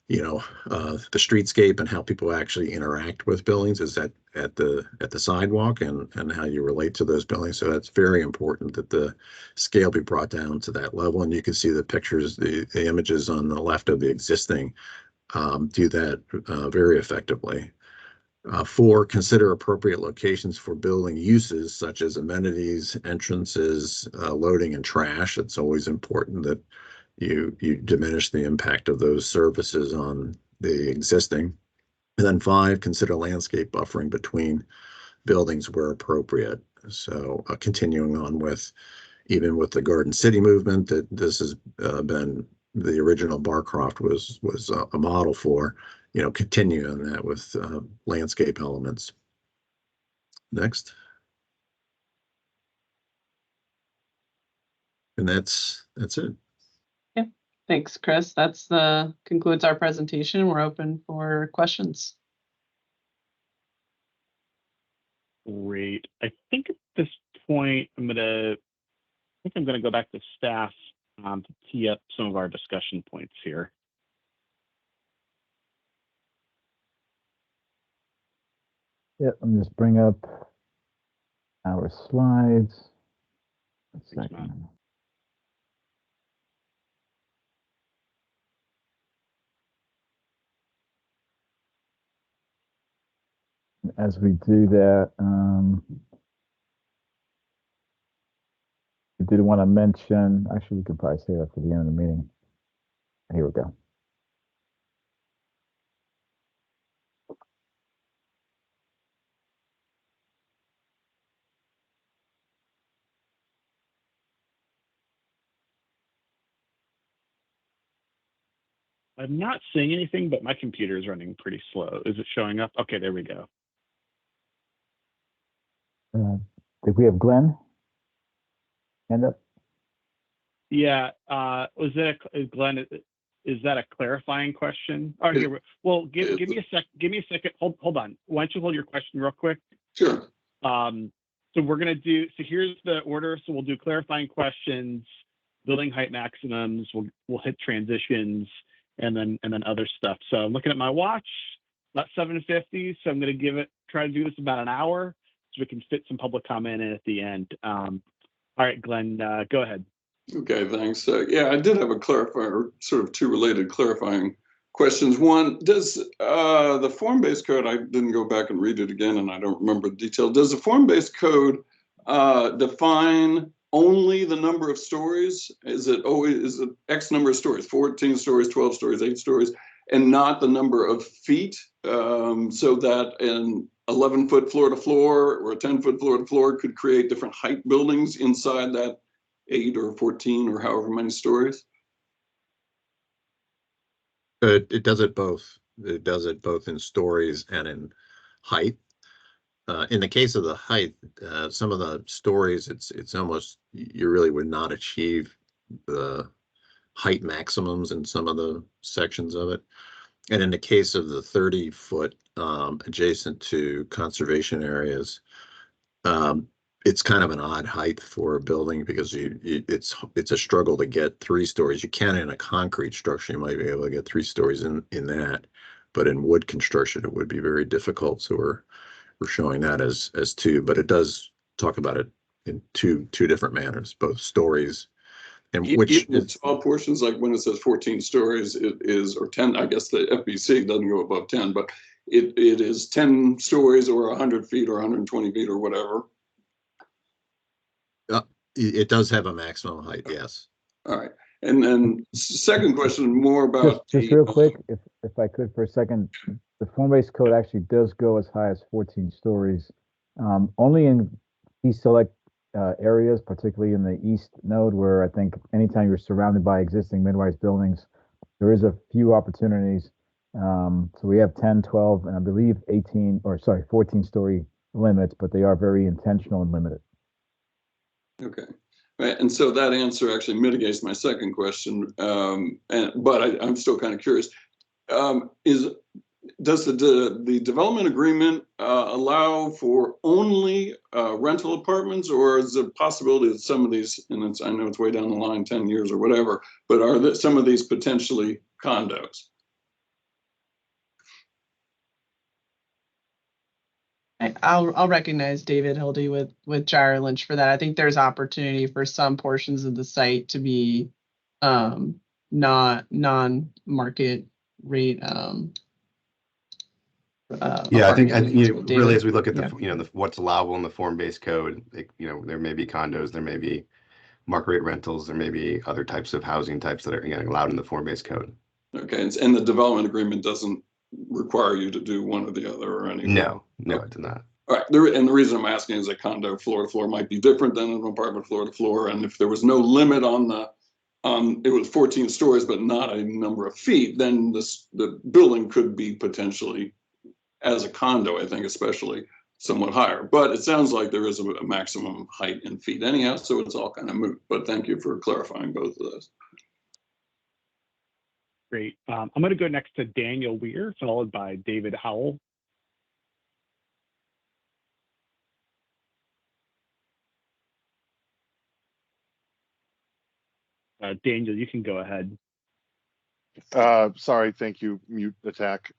The streetscape and how people actually interact with buildings is at the sidewalk and how you relate to those buildings. So that's very important that the scale be brought down to that level. And you can see the pictures, the images on the left of the existing do that very effectively. 4, consider appropriate locations for building uses such as amenities, entrances, loading, and trash. It's always important that you diminish the impact of those services on the existing. And then 5, consider landscape buffering between buildings where appropriate. So continuing on with, even with the Garden City movement that this has been, the original Barcroft was a model for, continue on that with landscape elements. Next. And that's it. Yeah, thanks, Chris. That's concludes our presentation. We're open for questions. Great. I think at this point, I'm gonna go back to staff to tee up some of our discussion points here. Yeah, let me just bring up our slides. A second. As we do that, I did want to mention, actually, we could probably say that for the end of the meeting. Here we go. I'm not seeing anything, but my computer is running pretty slow. Is it showing up? Okay, there we go. Did we have Glenn? Hand up? Yeah, was that Glenn? Is that a clarifying question? Oh, here, well, give me a sec. Give me a second. Hold on. Why don't you hold your question real quick? Sure. So we're gonna do. So here's the order. So we'll do clarifying questions, building height maximums. We'll hit transitions, and then other stuff. So I'm looking at my watch. About 7:50. So I'm gonna try to do this about an hour, so we can fit some public comment in at the end. All right, Glenn, go ahead. Okay, thanks. Yeah, I did have a clarifier, sort of 2 related clarifying questions. One, does the form-based code, I didn't go back and read it again and I don't remember the detail. Does the form-based code define only the number of stories? Is it X number of stories, 14 stories, 12 stories, 8 stories, and not the number of feet? So that an 11-foot floor to floor or a 10-foot floor to floor could create different height buildings inside that 8 or 14 or however many stories? It does it both. It does it both in stories and in height. In the case of the height, some of the stories, it's almost, you really would not achieve the height maximums in some of the sections of it. And in the case of the 30-foot adjacent to conservation areas, it's kind of an odd height for a building because it's a struggle to get 3 stories. You can in a concrete structure, you might be able to get 3 stories in that, but in wood construction it would be very difficult. So we're showing that as 2, but it does talk about it in two different manners, both stories and which in small portions, like when it says 14 stories, it is, or 10. I guess the FBC doesn't go above 10, but it is 10 stories or 100 feet or 120 feet or whatever. It does have a maximum height, yes. All right. And then second question, more about just real quick, if I could for a second, the form-based code actually does go as high as 14 stories. Only in key select areas, particularly in the east node, where I think anytime you're surrounded by existing mid-rise buildings, there is a few opportunities. So we have 10, 12, and I believe 14-story limits, but they are very intentional and limited. Okay. Right. And so that answer actually mitigates my second question. But I'm still kind of curious. Does the development agreement allow for only rental apartments, or is there a possibility that some of these, and I know it's way down the line, 10 years or whatever, but are some of these potentially condos? I'll recognize David Hildy with Gyre Lynch for that. I think there's opportunity for some portions of the site to be not non-market rate Yeah, I think David? really, as we look at Yeah. what's allowable in the form-based code, there may be condos, there may be market rate rentals, there may be other types of housing types that are allowed in the form-based code. Okay, and the development agreement doesn't require you to do one or the other or anything? No, it does not. All right, and the reason I'm asking is a condo floor to floor might be different than an apartment floor to floor, and if there was no limit on it was 14 stories, but not a number of feet, then the building could be potentially, as a condo, I think especially, somewhat higher. But it sounds like there is a maximum height in feet anyhow, so it's all kind of moot. But thank you for clarifying both of those. Great. I'm going to go next to Daniel Weir, followed by David Howell. Daniel, you can go ahead. Sorry, thank you, mute attack.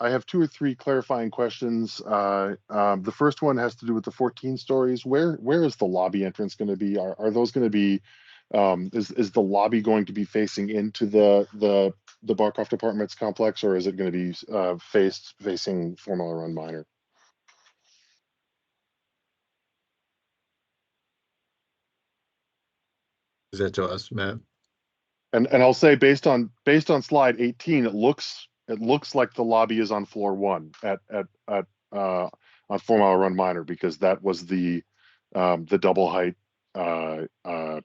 I have 2 or 3 clarifying questions. The first one has to do with the 14 stories. Where is the lobby entrance going to be? Are those going to be, is the lobby going to be facing into the Barcroft Apartments complex, or is it going to be facing Formula Run Minor? Is that to us, Matt? And I'll say based on slide 18, it looks like the lobby is on floor 1 on 4 Mile Run Minor, because that was the double height the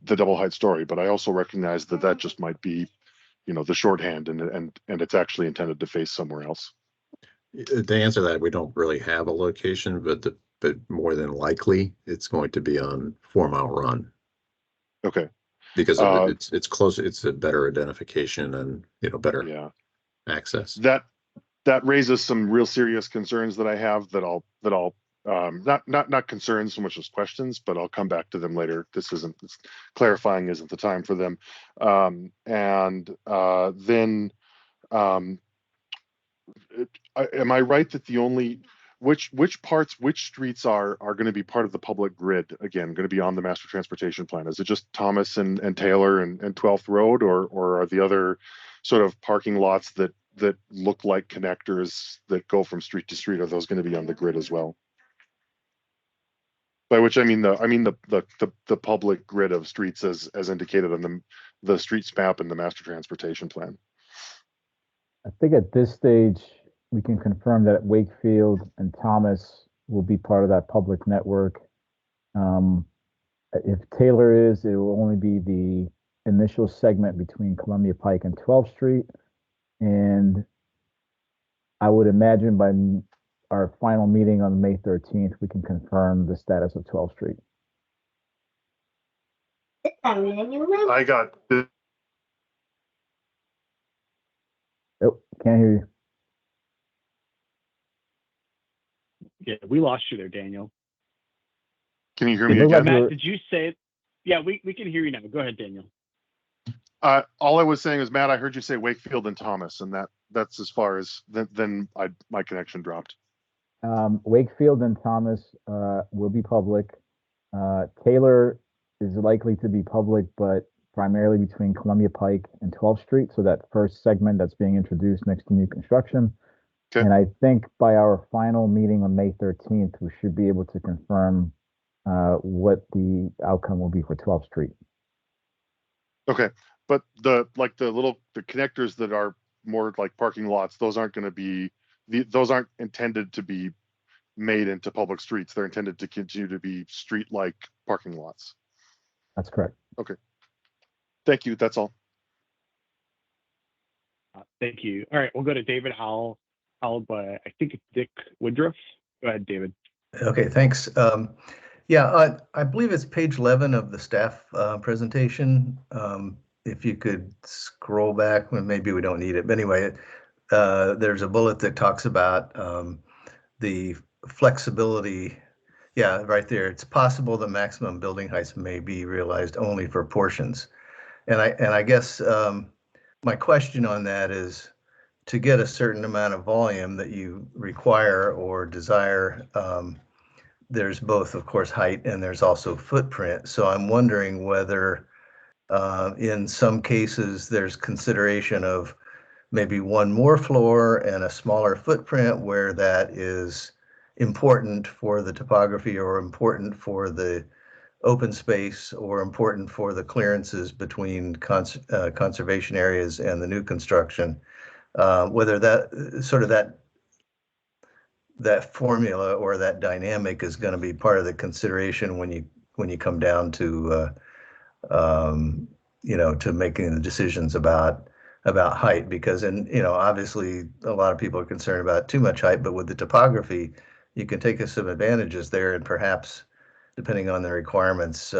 double height story. But I also recognize that just might be, the shorthand, and it's actually intended to face somewhere else. To answer that, we don't really have a location, but more than likely it's going to be on 4 Mile Run. Okay. Because it's closer, it's a better identification and better access. That raises some real serious concerns that I have that I'll not concerns so much as questions, but I'll come back to them later. Clarifying isn't the time for them. Then am I right that which streets are going to be part of the public grid, again, going to be on the master transportation plan? Is it just Thomas and Taylor and 12th Road, or are the other sort of parking lots that look like connectors that go from street to street, are those going to be on the grid as well? By which I mean the public grid of streets as indicated on the streets map in the master transportation plan. I think at this stage, we can confirm that Wakefield and Thomas will be part of that public network. If Taylor is, it will only be the initial segment between Columbia Pike and 12th Street. And I would imagine by our final meeting on May 13th, we can confirm the status of 12th Street. I got this. Oh, can't hear you. Yeah, we lost you there, Daniel. Can you hear me again? Matt, did you say? Yeah, we can hear you now. Go ahead, Daniel. All I was saying is, Matt, I heard you say Wakefield and Thomas, and that's as far as then my connection dropped. Wakefield and Thomas will be public. Taylor is likely to be public, but primarily between Columbia Pike and 12th Street. So that first segment that's being introduced next to new construction. Okay. And I think by our final meeting on May 13th, we should be able to confirm what the outcome will be for 12th Street. Okay, but the connectors that are more like parking lots, those aren't going to be those aren't intended to be made into public streets. They're intended to continue to be street-like parking lots. That's correct. Okay. Thank you. That's all. Thank you. All right, we'll go to David Howell, followed by, I think it's Dick Woodruff. Go ahead, David. Okay, thanks. Yeah, I believe it's page 11 of the staff presentation. If you could scroll back, well, maybe we don't need it, but anyway, there's a bullet that talks about the flexibility. Yeah, right there. It's possible that maximum building heights may be realized only for portions. And I guess my question on that is, to get a certain amount of volume that you require or desire, there's both, of course, height and there's also footprint. So I'm wondering whether in some cases there's consideration of maybe one more floor and a smaller footprint where that is important for the topography or important for the open space or important for the clearances between conservation areas and the new construction. Whether that sort of that formula or that dynamic is going to be part of the consideration when you come down to to making the decisions about height, because obviously a lot of people are concerned about too much height, but with the topography you can take some advantages there and perhaps depending on the requirements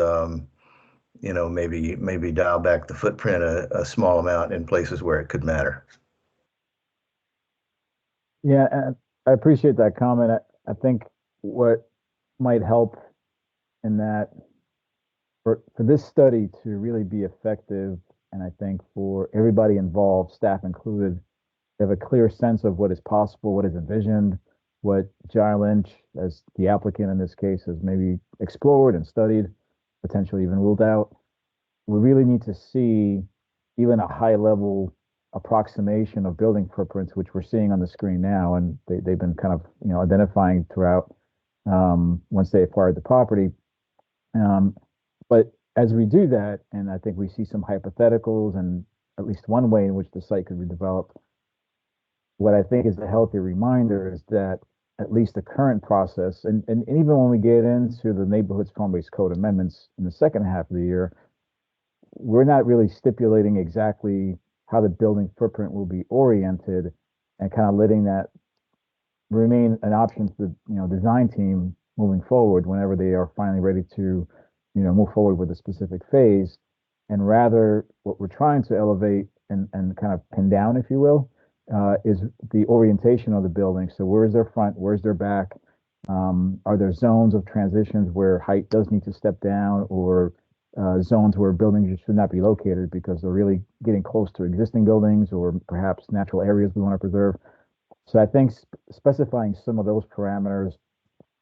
maybe dial back the footprint a small amount in places where it could matter. Yeah, and I appreciate that comment. I think what might help in that for this study to really be effective, and I think for everybody involved, staff included, to have a clear sense of what is possible, what is envisioned, what J.R. Lynch, as the applicant in this case, has maybe explored and studied, potentially even ruled out. We really need to see even a high level approximation of building footprints, which we're seeing on the screen now, and they've been kind of identifying throughout once they acquired the property. But as we do that, and I think we see some hypotheticals and at least one way in which the site could be developed, what I think is a healthy reminder is that at least the current process, and even when we get into the neighborhoods form-based code amendments in the second half of the year, we're not really stipulating exactly how the building footprint will be oriented and kind of letting that remain an option to the design team moving forward whenever they are finally ready to move forward with a specific phase. And rather what we're trying to elevate and kind of pin down, if you will, is the orientation of the building. So where's their front, where's their back? Are there zones of transitions where height does need to step down, or zones where buildings should not be located because they're really getting close to existing buildings or perhaps natural areas we want to preserve? So I think specifying some of those parameters,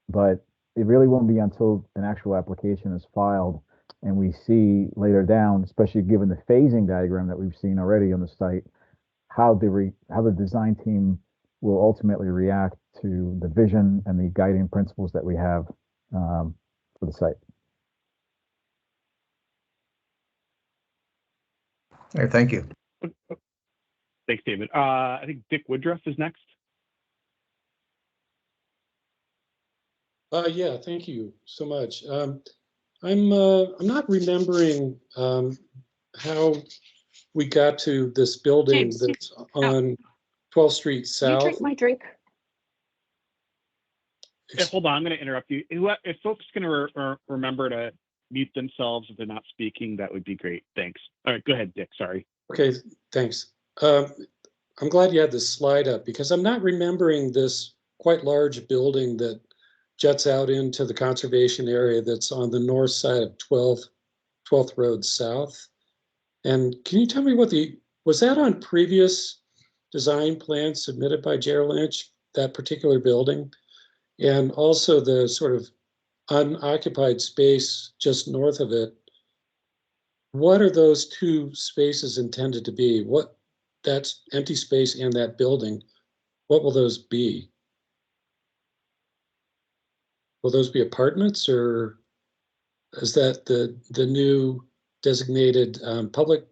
but it really won't be until an actual application is filed and we see later down, especially given the phasing diagram that we've seen already on the site, how the design team will ultimately react to the vision and the guiding principles that we have for the site. All right, thank you. Thanks, David. I think Dick Woodruff is next. Yeah, thank you so much. I'm not remembering how we got to this building James, that's on 12th Street Can you South. drink my drink? Hey, hold on, I'm going to interrupt you. If folks can remember to mute themselves if they're not speaking, that would be great. Thanks. All right, go ahead, Dick. Sorry. Okay, thanks. I'm glad you had this slide up because I'm not remembering this quite large building that juts out into the conservation area that's on the north side of 12th Road South. And can you tell me was that on previous design plans submitted by J.R. Lynch, that particular building? And also the sort of unoccupied space just north of it. What are those two spaces intended to be? That's empty space and that building, what will those be? Will those be apartments, or is that the new designated public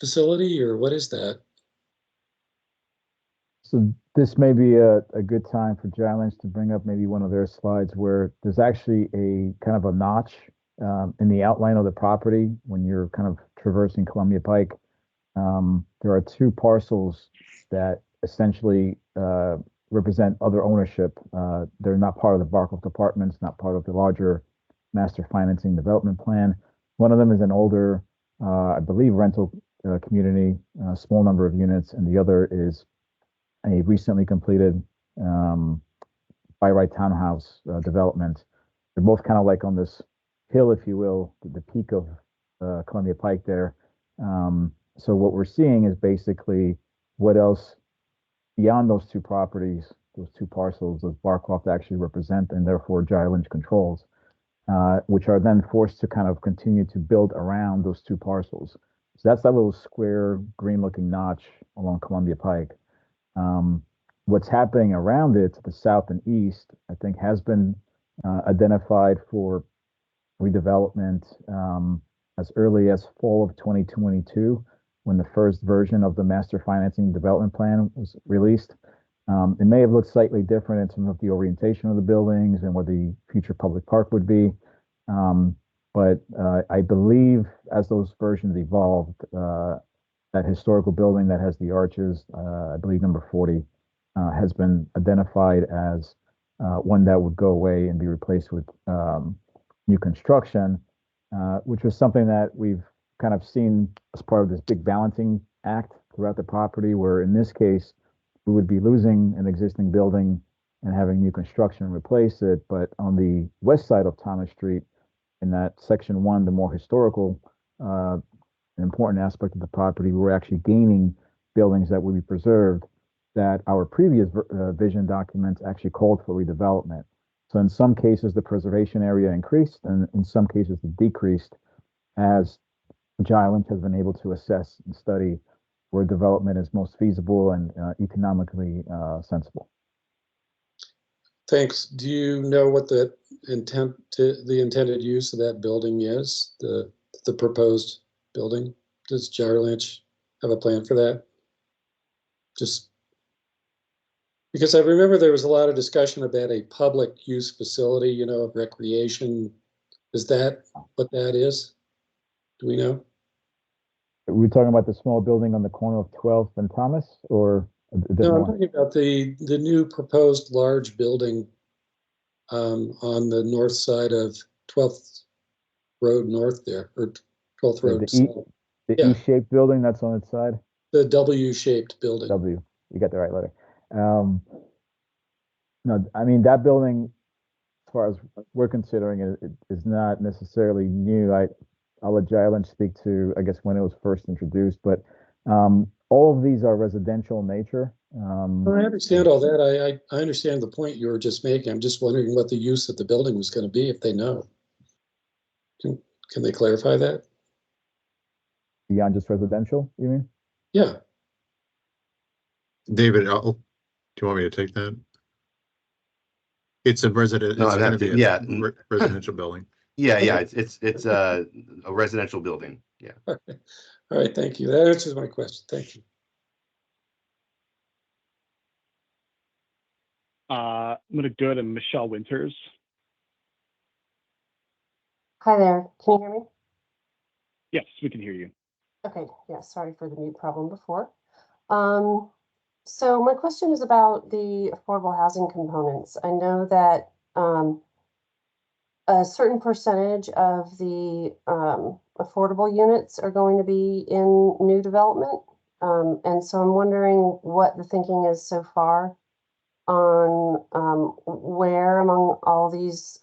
facility, or what is that? So this may be a good time for J.R. Lynch to bring up maybe one of their slides where there's actually a kind of a notch in the outline of the property when you're kind of traversing Columbia Pike. There are two parcels that essentially represent other ownership. They're not part of the Barcroft Apartments, not part of the larger master financing development plan. One of them is an older, I believe, rental community, a small number of units, and the other is a recently completed by right townhouse development. They're both kind of like on this hill, if you will, the peak of Columbia Pike there. So what we're seeing is basically what else beyond those two properties, those two parcels, those Barcroft actually represent, and therefore J.R. Lynch controls, which are then forced to kind of continue to build around those two parcels. So that's that little square green looking notch along Columbia Pike. What's happening around it to the south and east, I think, has been identified for redevelopment as early as fall of 2022, when the first version of the master financing development plan was released. It may have looked slightly different in terms of the orientation of the buildings and what the future public park would be. But I believe as those versions evolved, that historical building that has the arches, I believe number 40, has been identified as one that would go away and be replaced with new construction, which was something that we've kind of seen as part of this big balancing act throughout the property, where in this case, we would be losing an existing building and having new construction replace it. But on the west side of Thomas Street, in that section 1, the more historical, important aspect of the property, we're actually gaining buildings that will be preserved that our previous vision documents actually called for redevelopment. So in some cases, the preservation area increased, and in some cases, it decreased as Gyre Lynch has been able to assess and study where development is most feasible and economically sensible. Thanks. Do you know what the intended use of that building is? The proposed building? Does Gyre Lynch have a plan for that? Just because I remember there was a lot of discussion about a public use facility, you know, of recreation. Is that what that is? Do we know? Are we talking about the small building on the corner of 12th and Thomas, or a different No, I'm one? talking about the new proposed large building on the north side of 12th Road North there, or 12th Road South. The Yeah. E-shaped building that's on its side? The W-shaped building. W, you got the right letter. No, I mean, that building, as far as we're considering it, is not necessarily new. I'll let Gyre Lynch speak to, I guess, when it was first introduced, but all of these are residential in nature. Well, I understand all that. I understand the point you were just making. I'm just wondering what the use of the building was going to be, if they know. Can they clarify that? Beyond just residential, you mean? Yeah. David, do you want me to take that? It's a resident. No, it's I'd going have to to- be yeah. a residential building. Yeah, it's a residential building. Yeah. All right, thank you. That answers my question. Thank you. I'm going to go to Michelle Winters. Hi there. Can you hear me? Yes, we can hear you. Okay. Yeah. Sorry for the mute problem before. So my question is about the affordable housing components. I know that a certain percentage of the affordable units are going to be in new development. And so I'm wondering what the thinking is so far on where among all these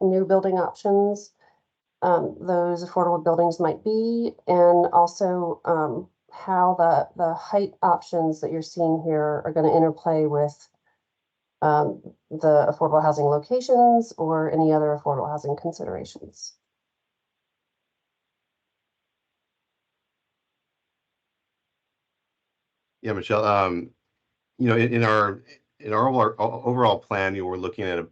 new building options those affordable buildings might be, and also how the height options that you're seeing here are going to interplay with the affordable housing locations or any other affordable housing considerations. Yeah, Michelle. You know, in our overall plan, you were looking at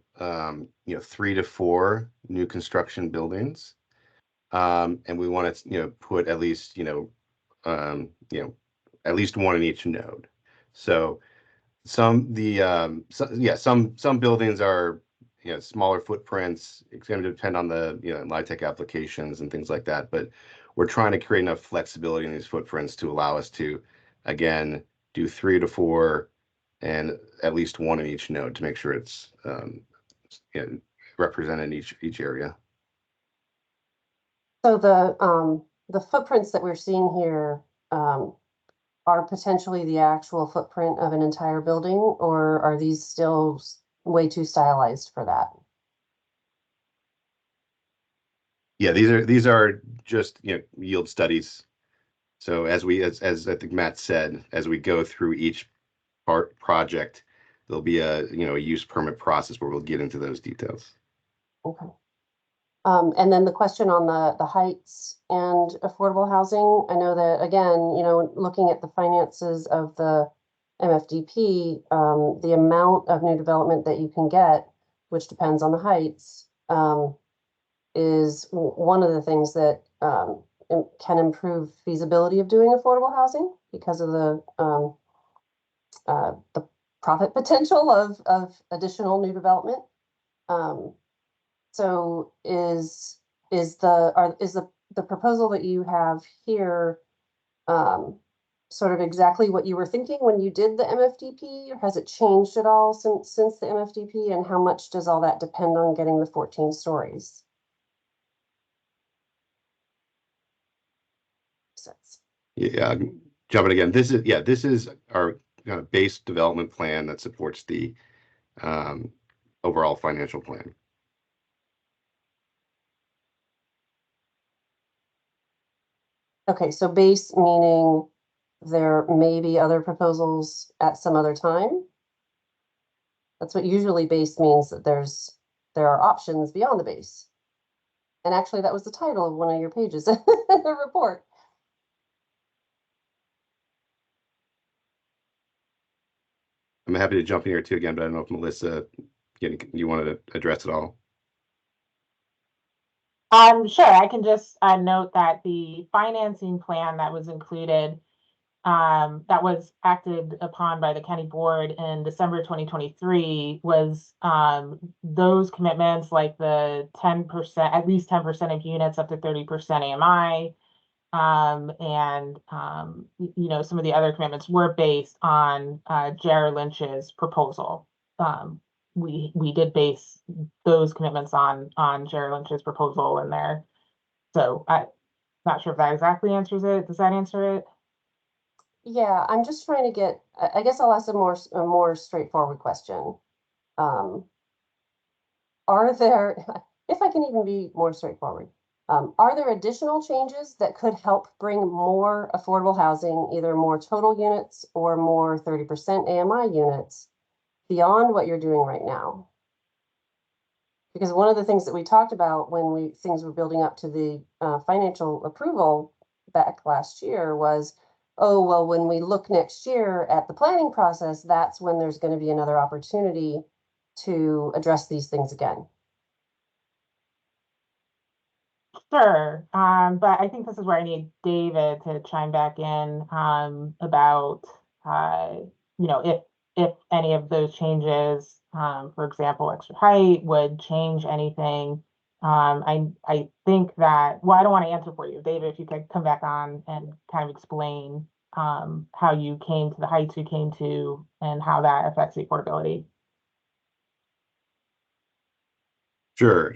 3 to 4 new construction buildings, and we want to put at least at least one in each node. So some buildings are smaller footprints. It's going to depend on the LIHTC applications and things like that. But we're trying to create enough flexibility in these footprints to allow us to again do 3 to 4 and at least one in each node to make sure it's represented in each area. So the footprints that we're seeing here are potentially the actual footprint of an entire building, or are these still way too stylized for that? Yeah, these are just yield studies. So as I think Matt said, as we go through each project, there'll be a use permit process where we'll get into those details. Okay. And then the question on the heights and affordable housing, I know that, again, looking at the finances of the MFDP, the amount of new development that you can get, which depends on the heights, is one of the things that can improve feasibility of doing affordable housing because of the profit potential of additional new development. So is the proposal that you have here sort of exactly what you were thinking when you did the MFDP, or has it changed at all since the MFDP? And how much does all that depend on getting the 14 stories? Yeah, jumping again. This is our kind of base development plan that supports the overall financial plan. Okay, so base meaning there may be other proposals at some other time. That's what usually base means, that there are options beyond the base. And actually that was the title of one of your pages in the report. I'm happy to jump in here too again, but I don't know if Melissa, you wanted to address it all. Sure. I can just note that the financing plan that was included, that was acted upon by the county board in December 2023, was those commitments, like the 10%, at least 10% of units up to 30% AMI, and some of the other commitments were based on Jared Lynch's proposal. We did base those commitments on Jared Lynch's proposal in there. So I'm not sure if that exactly answers it. Does that answer it? Yeah, I'm just trying to get, I guess I'll ask a more straightforward question. Are there, if I can even be more straightforward, are there additional changes that could help bring more affordable housing, either more total units or more 30% AMI units, beyond what you're doing right now? Because one of the things that we talked about when things were building up to the financial approval back last year was, oh, well, when we look next year at the planning process, that's when there's going to be another opportunity to address these things again. Sure, but I think this is where I need David to chime back in about, if any of those changes, for example, extra height would change anything. I think that, well, I don't want to answer for you, David, if you could come back on and kind of explain how you came to the heights you came to and how that affects the affordability. Sure.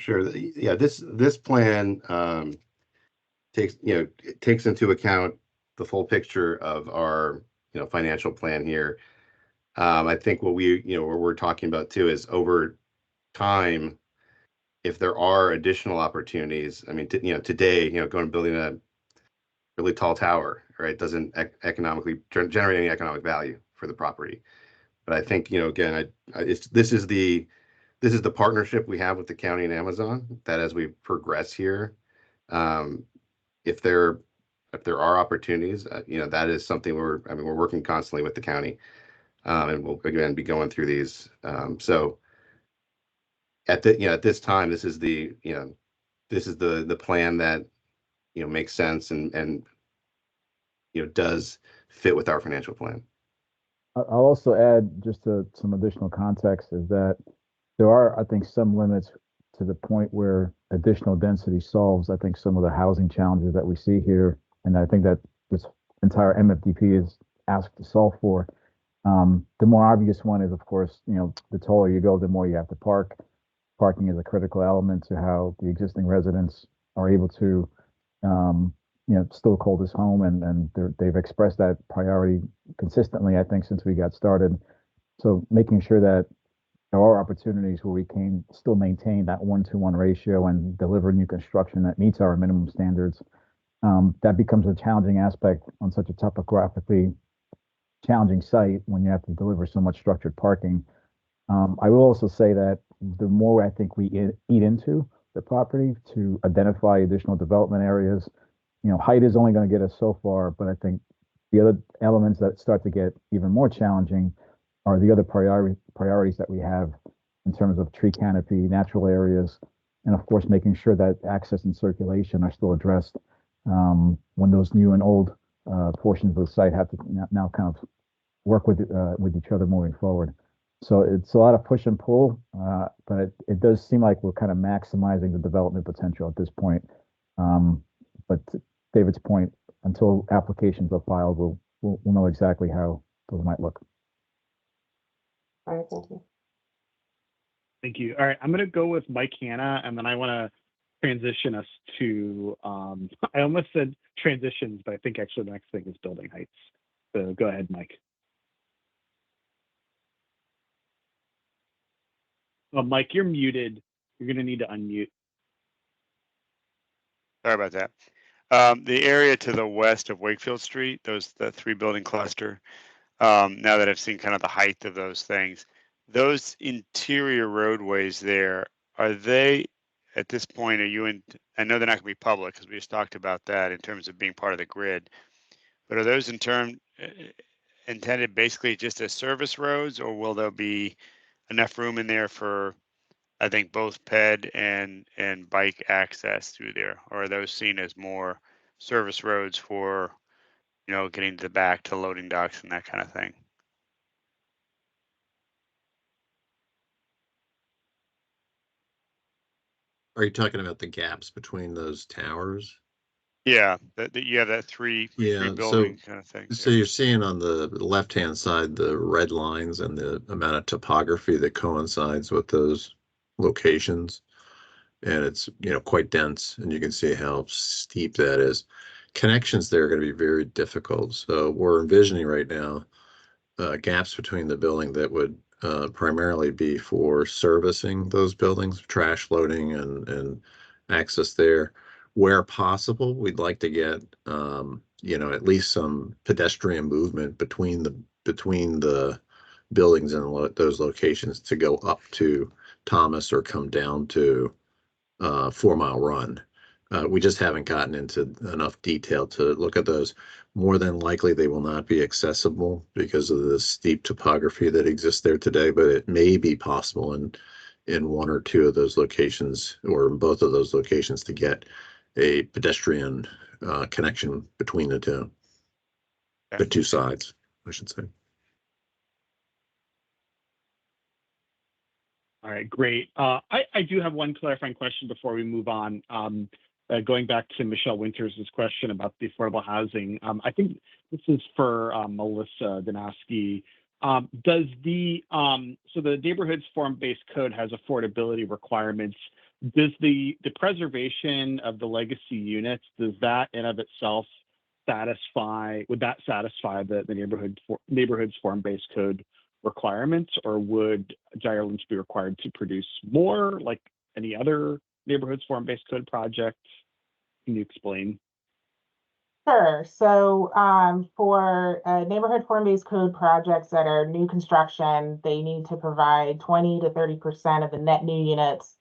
Yeah, this plan takes into account the full picture of our financial plan here. I think what we're talking about too is over time, if there are additional opportunities. I mean, today, going and building a really tall tower, right, doesn't economically generate any economic value for the property. But I think again, this is the partnership we have with the county and Amazon, that as we progress here, if there are opportunities, that is something we're working constantly with the county, and we'll again be going through these. So at this time, this is the plan that makes sense and does fit with our financial plan. I'll also add just some additional context is that there are, I think, some limits to the point where additional density solves, I think, some of the housing challenges that we see here. And I think that this entire MFDP is asked to solve for. The more obvious one is, of course, the taller you go, the more you have to park. Parking is a critical element to how the existing residents are able to, still call this home. And they've expressed that priority consistently, I think, since we got started. So making sure that there are opportunities where we can still maintain that 1-to-1 ratio and deliver new construction that meets our minimum standards. That becomes a challenging aspect on such a topographically challenging site when you have to deliver so much structured parking. I will also say that the more I think we eat into the property to identify additional development areas. You know, height is only going to get us so far, but I think the other elements that start to get even more challenging are the other priorities that we have in terms of tree canopy, natural areas, and of course, making sure that access and circulation are still addressed when those new and old portions of the site have to now kind of work with each other moving forward. So it's a lot of push and pull, but it does seem like we're kind of maximizing the development potential at this point. But to David's point, until applications are filed, we'll know exactly how those might look. All right, thank you. Thank you. All right, I'm going to go with Mike Hanna, and then I want to transition us to, I almost said transitions, but I think actually the next thing is building heights. So go ahead, Mike. Oh, Mike, you're muted. You're going to need to unmute. Sorry about that. The area to the west of Wakefield Street, the 3-building cluster, now that I've seen kind of the height of those things, those interior roadways there, are they, at this point, I know they're not going to be public because we just talked about that in terms of being part of the grid, but are those intended basically just as service roads, or will there be enough room in there for, I think, both ped and bike access through there? Or are those seen as more service roads for, getting to the back to loading docks and that kind of thing? Are you talking about the gaps between those towers? Yeah, you have that three building kind of thing. So you're seeing on the left-hand side the red lines and the amount of topography that coincides with those locations. And it's, quite dense, and you can see how steep that is. Connections there are going to be very difficult. So we're envisioning right now gaps between the building that would primarily be for servicing those buildings, trash loading and access there. Where possible, we'd like to get at least some pedestrian movement between the buildings and those locations to go up to Thomas or come down to 4 Mile Run. We just haven't gotten into enough detail to look at those. More than likely, they will not be accessible because of the steep topography that exists there today, but it may be possible in one or two of those locations, or in both of those locations, to get a pedestrian connection between the two sides, I should say. All right, great. I do have one clarifying question before we move on. Going back to Michelle Winters' question about the affordable housing, I think this is for Melissa Danowski. Does so the neighborhoods form-based code has affordability requirements? Does the preservation of the legacy units, does that in of itself would that satisfy the neighborhoods form-based code requirements, or would Gyre Lynch be required to produce more like any other neighborhoods form-based code project? Can you explain? Sure. So for neighborhood form-based code projects that are new construction, they need to provide 20 to 30% of the net new units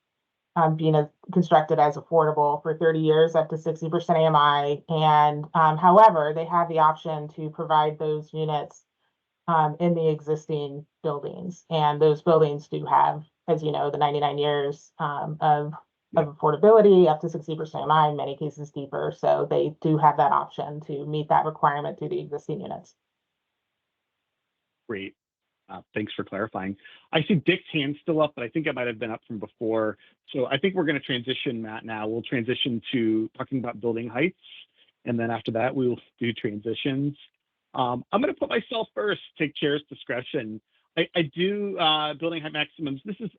being constructed as affordable for 30 years, up to 60% AMI. And however, they have the option to provide those units in the existing buildings. And those buildings do have, as you know, the 99 years of affordability, up to 60% AMI, in many cases deeper. So they do have that option to meet that requirement through the existing units. Great. Thanks for clarifying. I see Dick's hand still up, but I think it might have been up from before. So I think we're going to transition, Matt, now. We'll transition to talking about building heights. And then after that, we'll do transitions. I'm going to put myself first, take chair's discretion. I do building height maximums. This is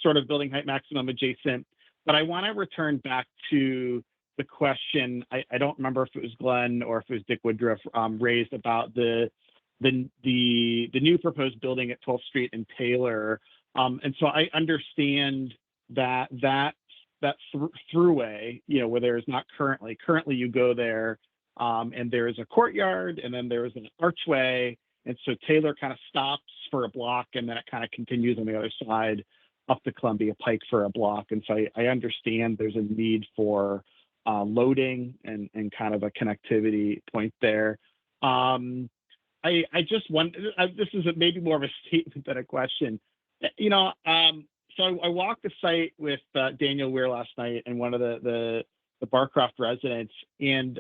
sort of building height maximum adjacent, but I want to return back to the question. I don't remember if it was Glenn or if it was Dick Woodruff raised about the new proposed building at 12th Street and Taylor. And so I understand that throughway, where there is not currently you go there and there is a courtyard and then there is an archway. And so Taylor kind of stops for a block and then it kind of continues on the other side. up the Columbia Pike for a block. And so I understand there's a need for loading and kind of a connectivity point there. I just wonder, this is maybe more of a statement than a question. So I walked the site with Daniel Weir last night and one of the Barcroft residents, and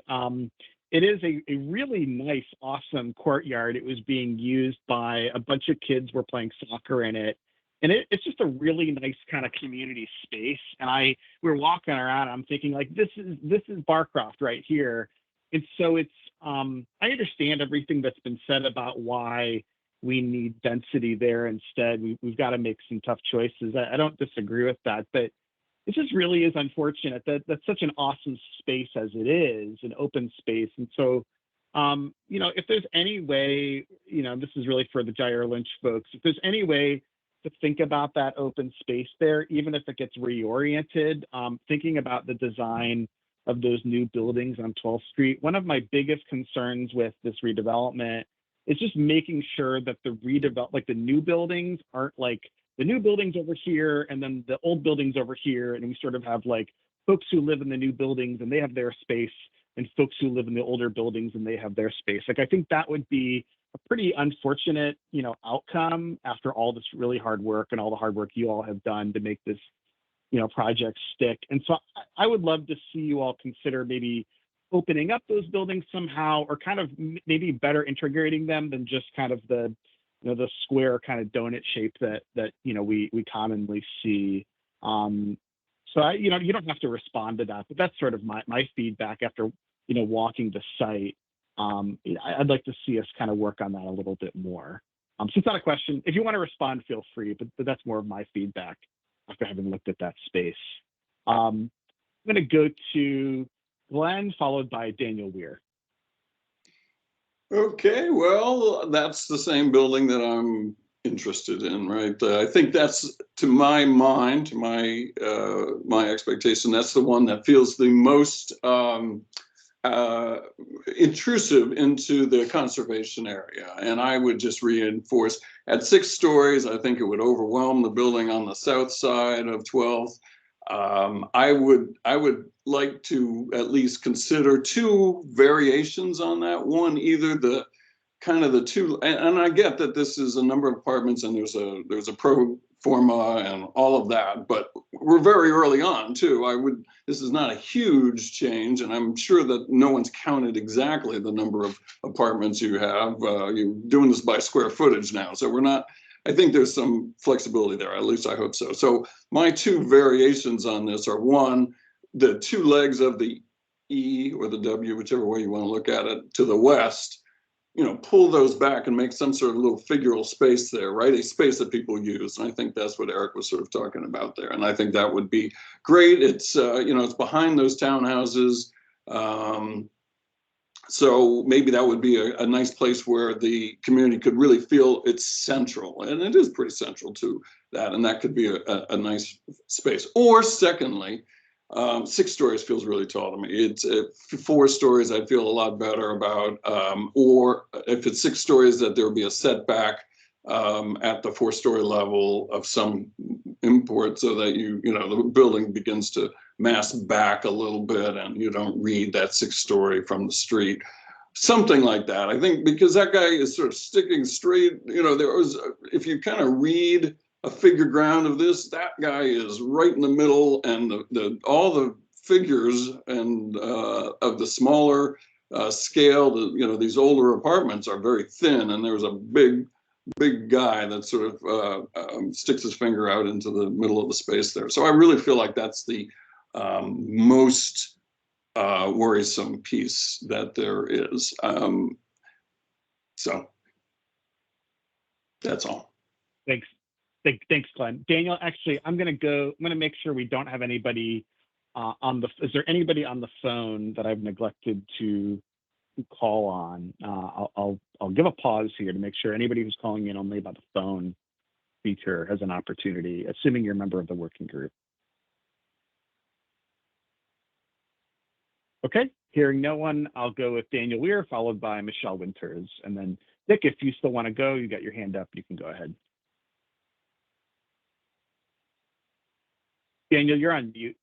it is a really nice, awesome courtyard. It was being used by a bunch of kids were playing soccer in it. And it's just a really nice kind of community space. And we were walking around, I'm thinking like, this is Barcroft right here. And so it's, I understand everything that's been said about why we need density there instead. We've got to make some tough choices. I don't disagree with that, but it just really is unfortunate that that's such an awesome space as it is, an open space. And so, if there's any way, this is really for the Gyre Lynch folks, if there's any way to think about that open space there, even if it gets reoriented, thinking about the design of those new buildings on 12th Street. One of my biggest concerns with this redevelopment is just making sure that the new buildings aren't like the new buildings over here and then the old buildings over here. And we sort of have like folks who live in the new buildings and they have their space, and folks who live in the older buildings and they have their space. Like, I think that would be a pretty unfortunate, outcome after all this really hard work and all the hard work you all have done to make this, project stick. And so I would love to see you all consider maybe opening up those buildings somehow, or kind of maybe better integrating them than just kind of the square kind of donut shape that we commonly see. So you don't have to respond to that, but that's sort of my feedback after walking the site. I'd like to see us kind of work on that a little bit more. So it's not a question. If you want to respond, feel free, but that's more of my feedback after having looked at that space. I'm going to go to Glenn, followed by Daniel Weir. Okay, well, that's the same building that I'm interested in, right? I think that's, to my mind, to my expectation, that's the one that feels the most intrusive into the conservation area. And I would just reinforce, at 6 stories, I think it would overwhelm the building on the south side of 12th. I would like to at least consider 2 variations on that one, either the kind of the 2, and I get that this is a number of apartments and there's a pro forma and all of that, but we're very early on too. This is not a huge change, and I'm sure that no one's counted exactly the number of apartments you have. You're doing this by square footage now, so I think there's some flexibility there, at least I hope so. So my 2 variations on this are, one, the 2 legs of the E or the W, whichever way you want to look at it, to the west, pull those back and make some sort of little figural space there, right? A space that people use. And I think that's what Eric was sort of talking about there. And I think that would be great. It's, it's behind those townhouses. So maybe that would be a nice place where the community could really feel it's central. And it is pretty central to that. And that could be a nice space. Or secondly, 6 stories feels really tall to me. It's 4 stories I'd feel a lot better about, or if it's 6 stories, that there would be a setback at the 4-story level of some import, so that the building begins to mass back a little bit and you don't read that 6th story from the street. Something like that, I think, because that guy is sort of sticking straight. If you kind of read a figure ground of this, that guy is right in the middle, and all the figures and of the smaller scale, these older apartments are very thin, and there's a big guy that sort of sticks his finger out into the middle of the space there. So I really feel like that's the most worrisome piece that there is. So that's all. Thanks. Thanks, Glenn. Daniel, actually, I'm going to make sure we don't have anybody is there anybody on the phone that I've neglected to call on? I'll give a pause here to make sure anybody who's calling in only by the phone feature has an opportunity, assuming you're a member of the working group. Okay, hearing no one, I'll go with Daniel Weir, followed by Michelle Winters. And then Dick, if you still want to go, you got your hand up, you can go ahead. Daniel, you're on mute.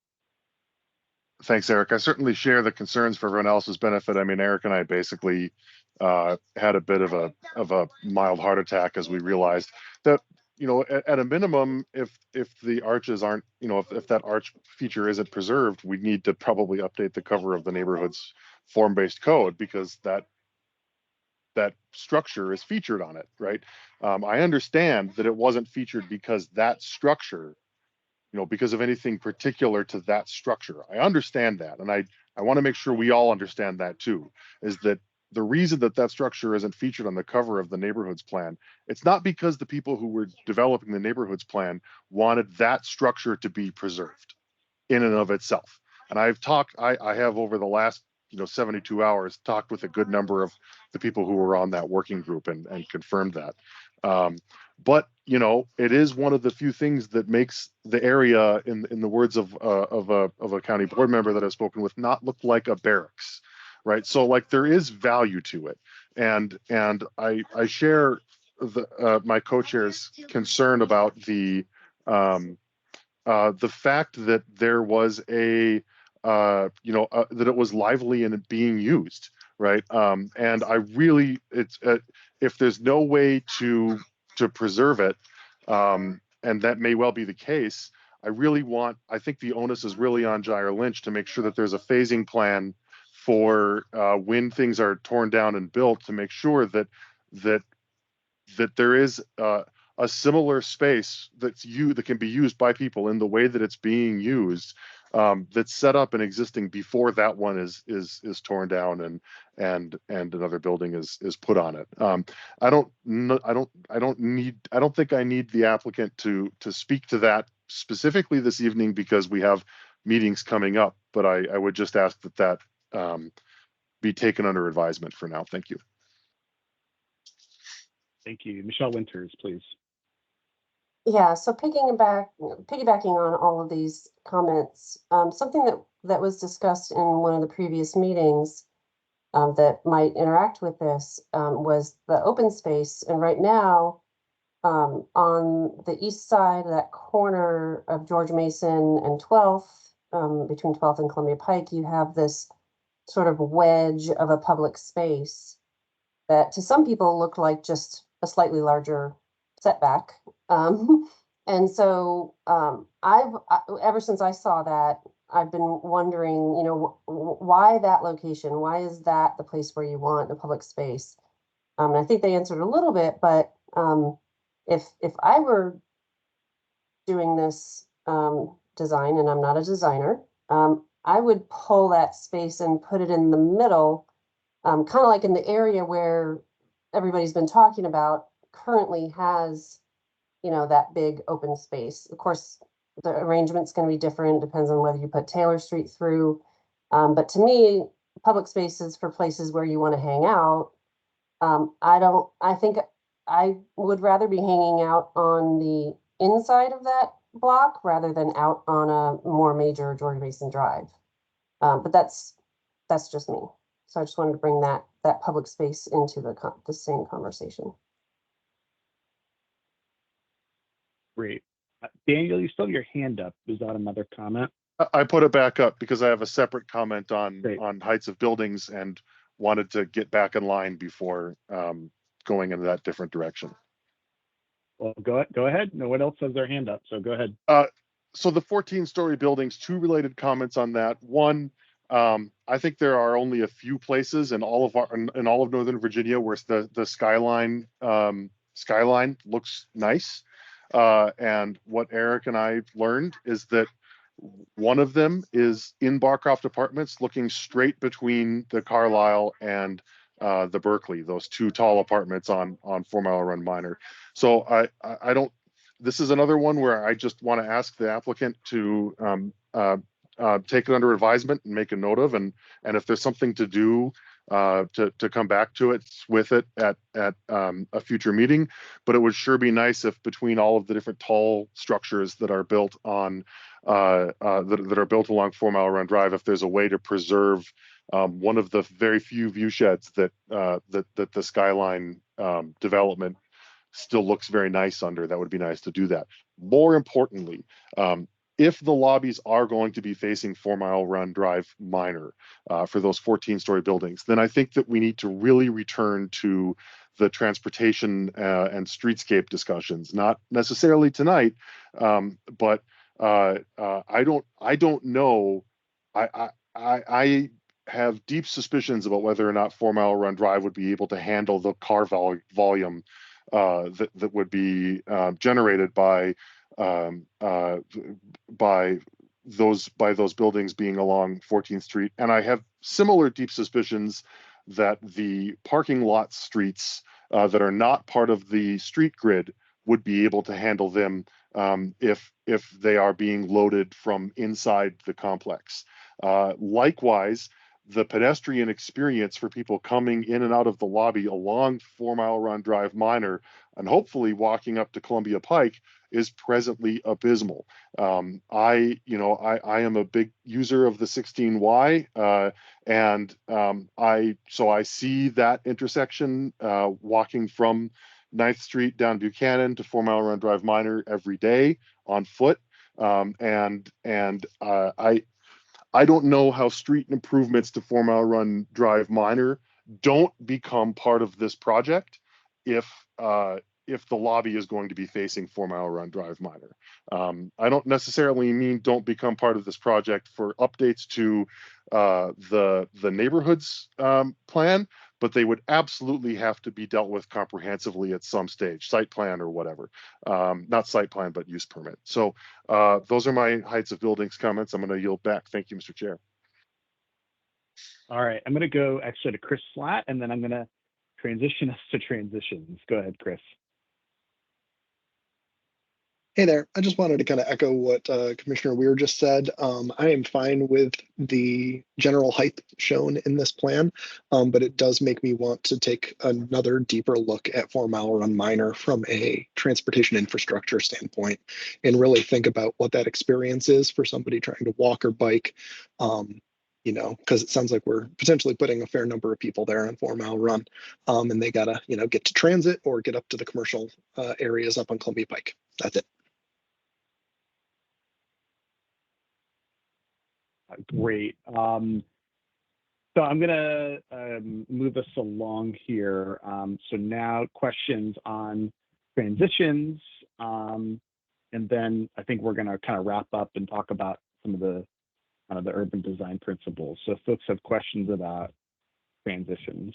Thanks, Eric. I certainly share the concerns for everyone else's benefit. I mean, Eric and I basically had a bit of a mild heart attack as we realized that, you know, at a minimum, if the arches aren't, you know, if that arch feature isn't preserved, we need to probably update the cover of the neighborhood's form-based code, because that structure is featured on it, right? I understand that it wasn't featured because that structure, you know, because of anything particular to that structure. I understand that, and I want to make sure we all understand that too, is that the reason that that structure isn't featured on the cover of the neighborhoods plan, it's not because the people who were developing the neighborhoods plan wanted that structure to be preserved in and of itself. And I've talked, I have over the last, you know, 72 hours talked with a good number of the people who were on that working group and confirmed that. But you know, it is one of the few things that makes the area, in the words of a county board member that I've spoken with, not look like a barracks, right? So like there is value to it, and I share my co-chair's concern about the fact that there was that it was lively and being used, right? And I really, if there's no way to preserve it, and that may well be the case, I think the onus is really on Gyre Lynch to make sure that there's a phasing plan for when things are torn down and built, to make sure that there is a similar space that can be used by people in the way that it's being used, that's set up and existing before that one is torn down and another building is put on it. I don't think I need the applicant to speak to that specifically this evening, because we have meetings coming up, but I would just ask that be taken under advisement for now. Thank you. Thank you. Michelle Winters, please. Yeah, so piggybacking on all of these comments, something that was discussed in one of the previous meetings that might interact with this was the open space. And right now, on the east side, that corner of George Mason and 12th, between 12th and Columbia Pike, you have this sort of wedge of a public space that to some people looked like just a slightly larger setback. And so ever since I saw that, I've been wondering, you know, why that location? Why is that the place where you want a public space? And I think they answered a little bit, but if I were doing this design, and I'm not a designer, I would pull that space and put it in the middle, kind of like in the area where everybody's been talking about currently has, you know, that big open space. Of course, the arrangement's going to be different, depends on whether you put Taylor Street through. But to me, public spaces for places where you want to hang out, I think I would rather be hanging out on the inside of that block rather than out on a more major George Mason Drive. But that's just me. So I just wanted to bring that public space into the same conversation. Great. Daniel, you still have your hand up. Is that another comment? I put it back up because I have a separate comment on heights of buildings and wanted to get back in line before going in that different direction. Well, go ahead. No one else has their hand up, so go ahead. So the 14-story buildings, two related comments on that. One, I think there are only a few places in all of Northern Virginia where the skyline looks nice. And what Eric and I learned is that one of them is in Barcroft Apartments, looking straight between the Carlisle and the Berkeley, those two tall apartments on 4 Mile Run Minor. So I don't. This is another one where I just want to ask the applicant to take it under advisement and make a note of, and if there's something to do to come back to it with it at a future meeting. But it would sure be nice if between all of the different tall structures that are built on that are built along 4 Mile Run Drive, if there's a way to preserve one of the very few view sheds that the Skyline development still looks very nice under, that would be nice to do that. More importantly, if the lobbies are going to be facing 4 Mile Run Drive Minor for those 14-story buildings, then I think that we need to really return to the transportation and streetscape discussions, not necessarily tonight, but I don't know. I have deep suspicions about whether or not 4 Mile Run Drive would be able to handle the car volume that would be generated by those buildings being along 14th Street. And I have similar deep suspicions that the parking lot streets that are not part of the street grid would be able to handle them if they are being loaded from inside the complex. Likewise, the pedestrian experience for people coming in and out of the lobby along 4 Mile Run Drive Minor and hopefully walking up to Columbia Pike is presently abysmal. I am a big user of the 16Y, and I see that intersection walking from 9th Street down Buchanan to 4 Mile Run Drive Minor every day on foot, and I don't know how street improvements to 4 Mile Run Drive Minor don't become part of this project if the lobby is going to be facing 4 Mile Run Drive Minor. I don't necessarily mean don't become part of this project for updates to the neighborhoods plan, but they would absolutely have to be dealt with comprehensively at some stage, site plan or whatever. Not site plan, but use permit. So those are my heights of buildings comments. I'm going to yield back. Thank you, Mr. Chair. All right, I'm going to go actually to Chris Slatt, and then I'm going to transition us to transitions. Go ahead, Chris. Hey there. I just wanted to kind of echo what Commissioner Weir just said. I am fine with the general height shown in this plan, but it does make me want to take another deeper look at 4 Mile Run Minor from a transportation infrastructure standpoint and really think about what that experience is for somebody trying to walk or bike. Because it sounds like we're potentially putting a fair number of people there on 4 Mile Run, and they gotta, get to transit or get up to the commercial areas up on Columbia Pike. That's it. Great. So I'm going to move us along here. So now questions on transitions, and then I think we're going to kind of wrap up and talk about some of the urban design principles. So if folks have questions about transitions.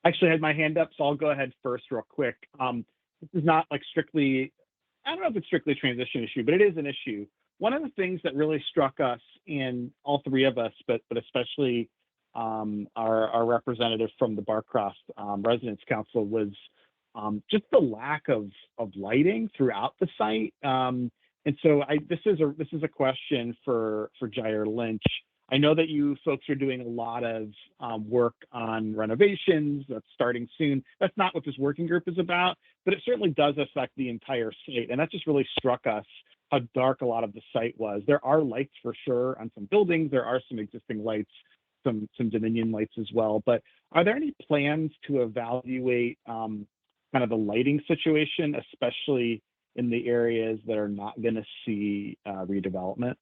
Actually, I had my hand up, so I'll go ahead first real quick. This is not like strictly, I don't know if it's strictly a transition issue, but it is an issue. One of the things that really struck us in all three of us, but especially our representative from the Barcroft Residents Council was just the lack of lighting throughout the site. And so this is a question for Jair Lynch. I know that you folks are doing a lot of work on renovations that's starting soon. That's not what this working group is about, but it certainly does affect the entire site. And that just really struck us how dark a lot of the site was. There are lights for sure on some buildings. There are some existing lights, some Dominion lights as well. But are there any plans to evaluate kind of the lighting situation, especially in the areas that are not going to see redevelopment?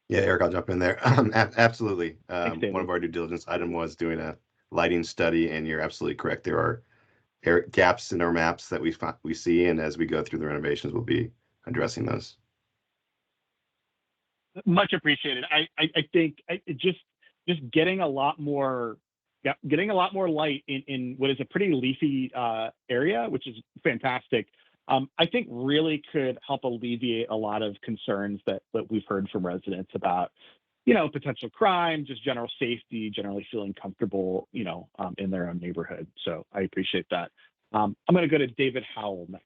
Yeah, Eric, I'll jump in there. Absolutely. Thanks, one of our due diligence item was doing a lighting study, and you're absolutely correct. There are gaps in our maps that we see, and as we go through the renovations, we'll be addressing those. Much appreciated. I think just getting a lot more light in what is a pretty leafy area, which is fantastic. I think really could help alleviate a lot of concerns that we've heard from residents about, potential crime, just general safety, generally feeling comfortable, in their own neighborhood. So I appreciate that. I'm going to go to David Howell next.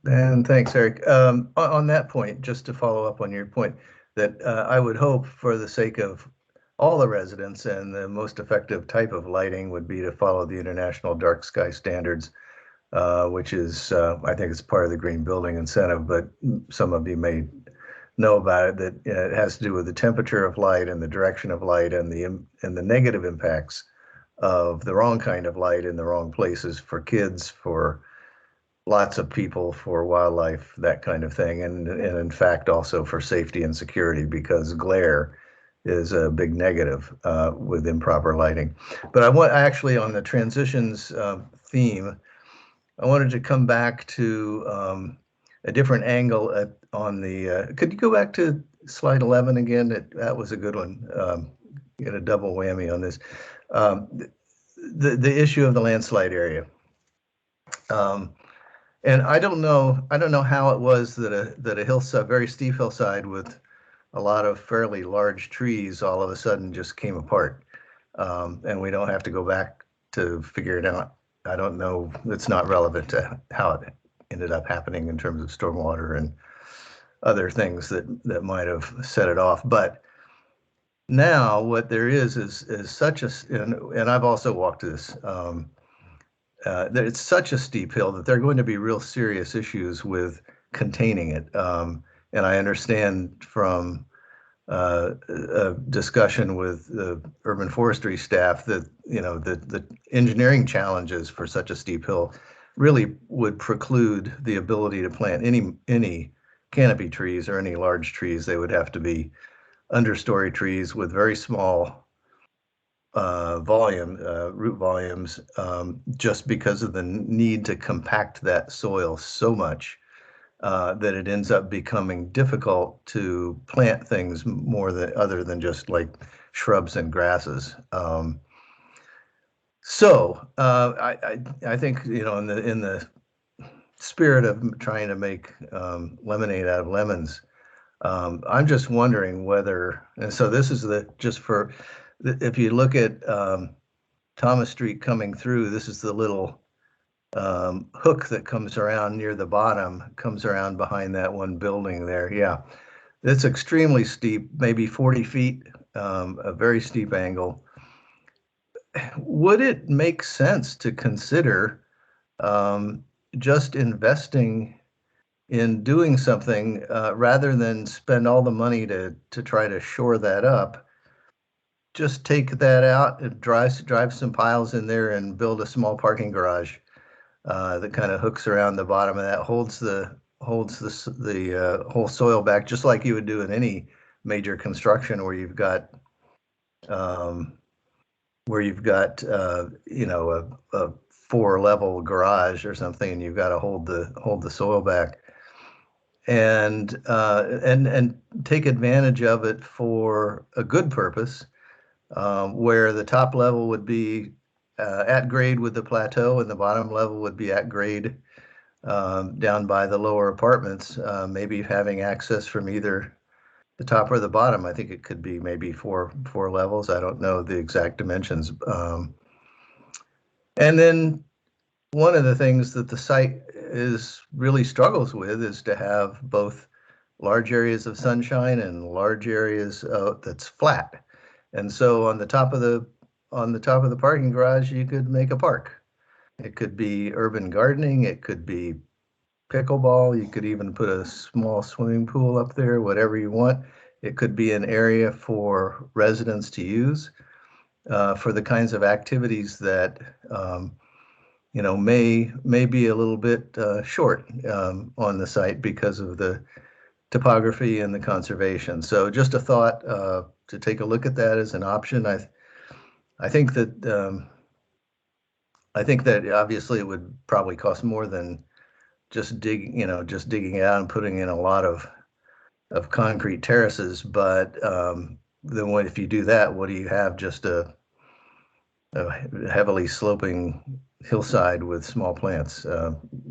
And thanks, Eric. On that point, just to follow up on your point, that I would hope for the sake of all the residents and the most effective type of lighting would be to follow the International Dark Sky Standards, which is, I think it's part of the green building incentive, but some of you may know about it, that it has to do with the temperature of light and the direction of light and the negative impacts of the wrong kind of light in the wrong places for kids, for lots of people, for wildlife, that kind of thing, and in fact also for safety and security, because glare is a big negative with improper lighting. But I want actually on the transitions theme, I wanted to come back to a different angle on the. Could you go back to slide 11 again? That was a good one. Get a double whammy on this. The issue of the landslide area. And I don't know how it was that a hillside, very steep hillside with a lot of fairly large trees all of a sudden just came apart. And we don't have to go back to figure it out. I don't know. It's not relevant to how it ended up happening in terms of stormwater and other things that might have set it off. But now what there is such a, and I've also walked this, that it's such a steep hill that there are going to be real serious issues with containing it. And I understand from a discussion with the urban forestry staff that, you know, the engineering challenges for such a steep hill really would preclude the ability to plant any canopy trees or any large trees. They would have to be understory trees with very small root volumes, just because of the need to compact that soil so much that it ends up becoming difficult to plant things more than other than just like shrubs and grasses. So I think, you know, in the spirit of trying to make lemonade out of lemons, I'm just wondering whether, and so this is just for, if you look at Thomas Street coming through, this is the little hook that comes around near the bottom, comes around behind that one building there. Yeah, it's extremely steep, maybe 40 feet, a very steep angle. Would it make sense to consider just investing in doing something rather than spend all the money to try to shore that up? Just take that out and drive some piles in there and build a small parking garage that kind of hooks around the bottom of that, holds the whole soil back, just like you would do in any major construction where you've got you know, a 4-level garage or something, and you've got to hold the soil back, and take advantage of it for a good purpose, where the top level would be at grade with the plateau, and the bottom level would be at grade down by the lower apartments, maybe having access from either the top or the bottom. I think it could be maybe four levels. I don't know the exact dimensions. And then one of the things that the site really struggles with is to have both large areas of sunshine and large areas that's flat. And so on the top of the parking garage, you could make a park. It could be urban gardening. It could be pickleball. You could even put a small swimming pool up there, whatever you want. It could be an area for residents to use for the kinds of activities that you know, may be a little bit short on the site because of the topography and the conservation. So just a thought to take a look at that as an option. I think that obviously it would probably cost more than just digging it out and putting in a lot of concrete terraces. But then if you do that, what do you have? Just a heavily sloping hillside with small plants.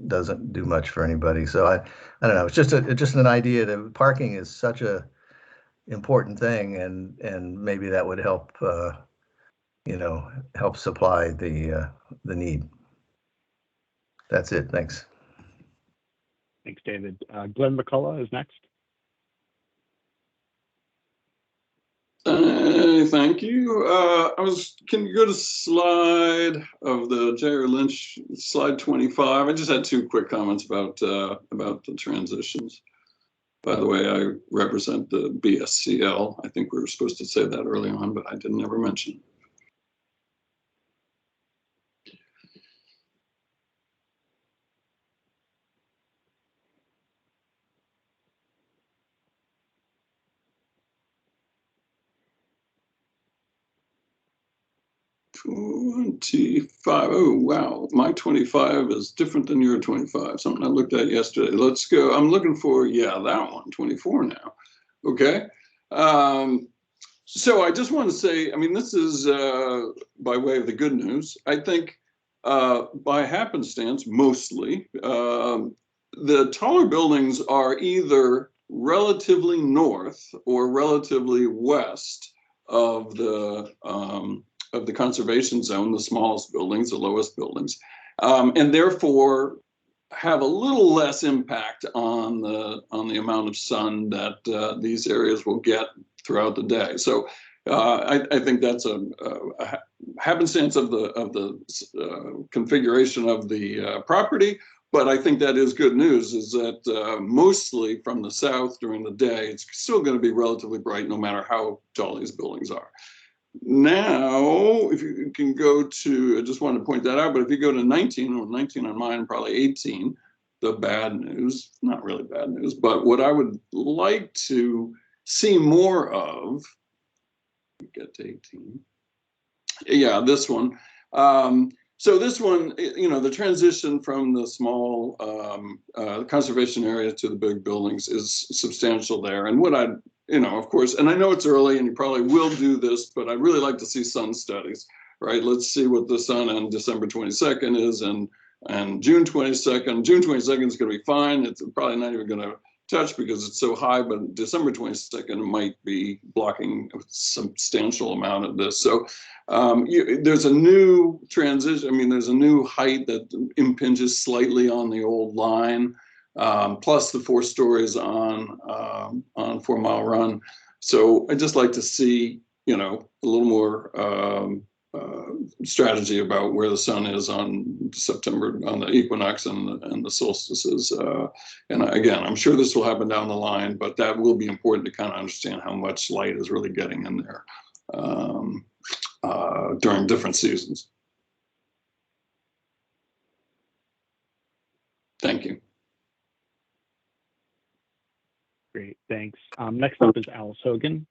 Doesn't do much for anybody. So I don't know. It's just an idea that parking is such a important thing, and maybe that would help help supply the need. That's it. Thanks. Thanks, David. Glenn McCullough is next. Thank you. Can you go to slide of the J.R. Lynch, slide 25? I just had 2 quick comments about the transitions. By the way, I represent the BSCL. I think we were supposed to say that early on, but I didn't ever mention. 25. Oh, wow. My 25 is different than your 25. Something I looked at yesterday. Let's go. I'm looking for, yeah, that one, 24 now. Okay. So I just want to say, I mean, this is by way of the good news. I think by happenstance, mostly, the taller buildings are either relatively north or relatively west of the conservation zone, the smallest buildings, the lowest buildings, and therefore have a little less impact on the amount of sun that these areas will get throughout the day. So I think that's a happenstance of the configuration of the property. But I think that is good news, is that mostly from the south during the day, it's still going to be relatively bright no matter how tall these buildings are. Now, if you can go to, I just wanted to point that out, but if you go to 19, or 19 on mine, probably 18, the bad news, not really bad news, but what I would like to see more of, get to 18. Yeah, this one. So this one, you know, the transition from the small conservation area to the big buildings is substantial there. And what I, you know, of course, and I know it's early and you probably will do this, but I'd really like to see sun studies, right? Let's see what the sun on December 22nd is and June 22nd. June 22nd is going to be fine. It's probably not even going to touch because it's so high, but December 22nd might be blocking a substantial amount of this. So there's a new transition. I mean, there's a new height that impinges slightly on the old line, plus the 4 stories on 4 Mile Run. So I'd just like to see, you know, a little more strategy about where the sun is on September, on the equinox and the solstices. And again, I'm sure this will happen down the line, but that will be important to kind of understand how much light is really getting in there during different seasons. Thank you. Great, thanks. Next up is Alice Hogan.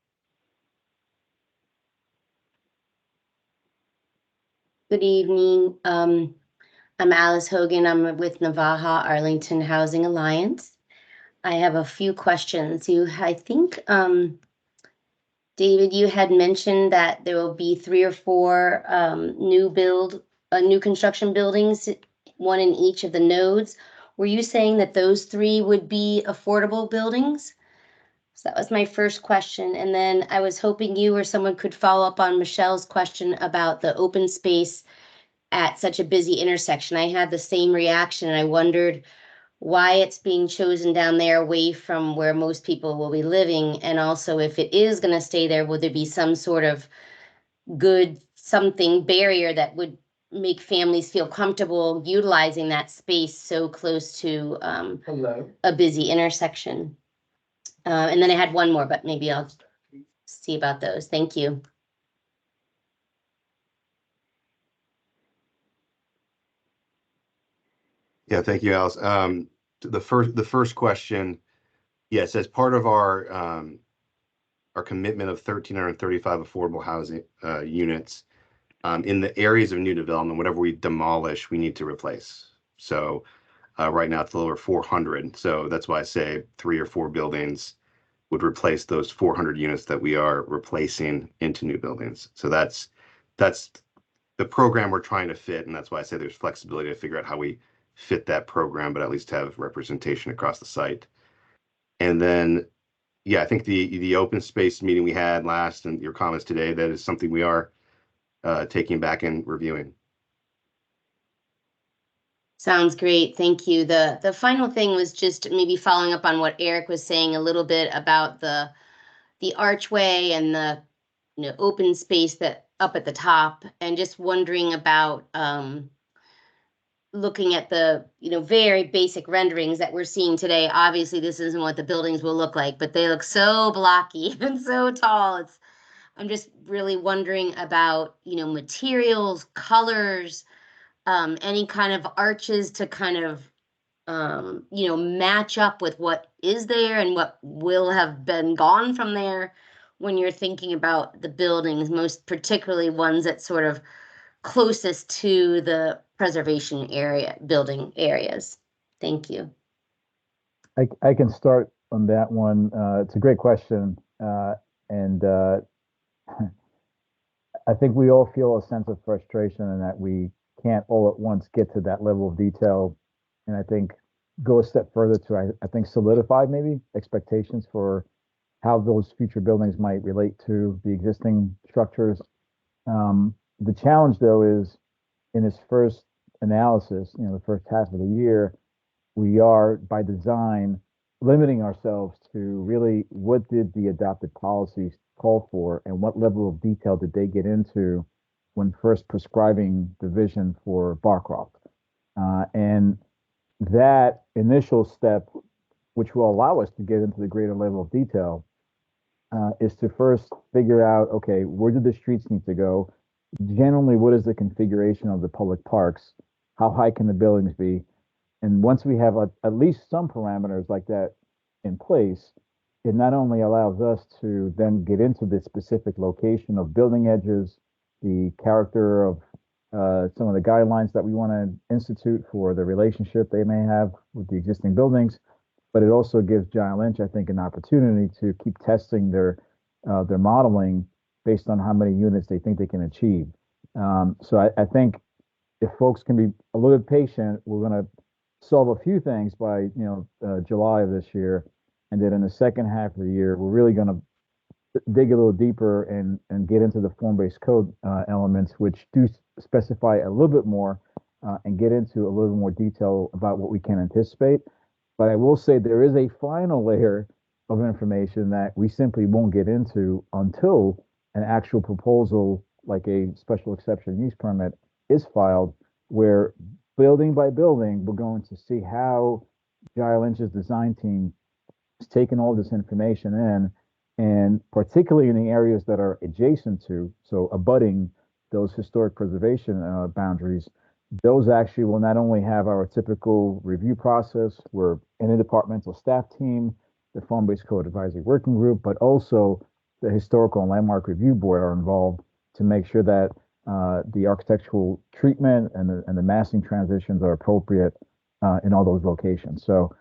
Good evening. I'm Alice Hogan. I'm with Navajo Arlington Housing Alliance. I have a few questions. I think, David, you had mentioned that there will be 3 or 4 new construction buildings, one in each of the nodes. Were you saying that those 3 would be affordable buildings? So that was my first question. And then I was hoping you or someone could follow up on Michelle's question about the open space at such a busy intersection. I had the same reaction, and I wondered why it's being chosen down there away from where most people will be living. And also, if it is going to stay there, would there be some sort of good barrier that would make families feel comfortable utilizing that space so close to a busy intersection? And then I had one more, but maybe I'll see about those. Thank you. Yeah, thank you, Alice. The first question, yes, as part of our commitment of 1,335 affordable housing units, in the areas of new development, whatever we demolish, we need to replace. So right now it's a little over 400. So that's why I say 3 or 4 buildings would replace those 400 units that we are replacing into new buildings. So that's the program we're trying to fit, and that's why I say there's flexibility to figure out how we fit that program, but at least have representation across the site. And then, yeah, I think the open space meeting we had last and your comments today, that is something we are taking back and reviewing. Sounds great. Thank you. The final thing was just maybe following up on what Eric was saying a little bit about the archway and the open space that up at the top, and just wondering about looking at the very basic renderings that we're seeing today. Obviously, this isn't what the buildings will look like, but they look so blocky and so tall. I'm just really wondering about materials, colors, any kind of arches to kind of match up with what is there and what will have been gone from there when you're thinking about the buildings, most particularly ones that sort of closest to the preservation area, building areas? Thank you. I can start on that one. It's a great question. And I think we all feel a sense of frustration in that we can't all at once get to that level of detail. And I think go a step further to, I think, solidify maybe expectations for how those future buildings might relate to the existing structures. The challenge, though, is in this first analysis, the first half of the year, we are by design limiting ourselves to really what did the adopted policies call for and what level of detail did they get into when first prescribing the vision for Barcroft. And that initial step, which will allow us to get into the greater level of detail, is to first figure out, okay, where do the streets need to go? Generally, what is the configuration of the public parks? How high can the buildings be? And once we have at least some parameters like that in place, it not only allows us to then get into the specific location of building edges, the character of some of the guidelines that we want to institute for the relationship they may have with the existing buildings, but it also gives Giant Lynch, I think, an opportunity to keep testing their modeling based on how many units they think they can achieve. So I think if folks can be a little bit patient, we're going to solve a few things by July of this year, and then in the second half of the year, we're really going to dig a little deeper and get into the form-based code elements, which do specify a little bit more and get into a little bit more detail about what we can anticipate. But I will say there is a final layer of information that we simply won't get into until an actual proposal, like a special exception use permit, is filed, where building by building, we're going to see how Giant Lynch's design team has taken all this information in, and particularly in the areas that are adjacent to, so abutting those historic preservation boundaries, those actually will not only have our typical review process, we're interdepartmental staff team, the Form-Based Code Advisory Working Group, but also the Historical and Landmark Review Board are involved to make sure that the architectural treatment and the massing transitions are appropriate in all those locations. So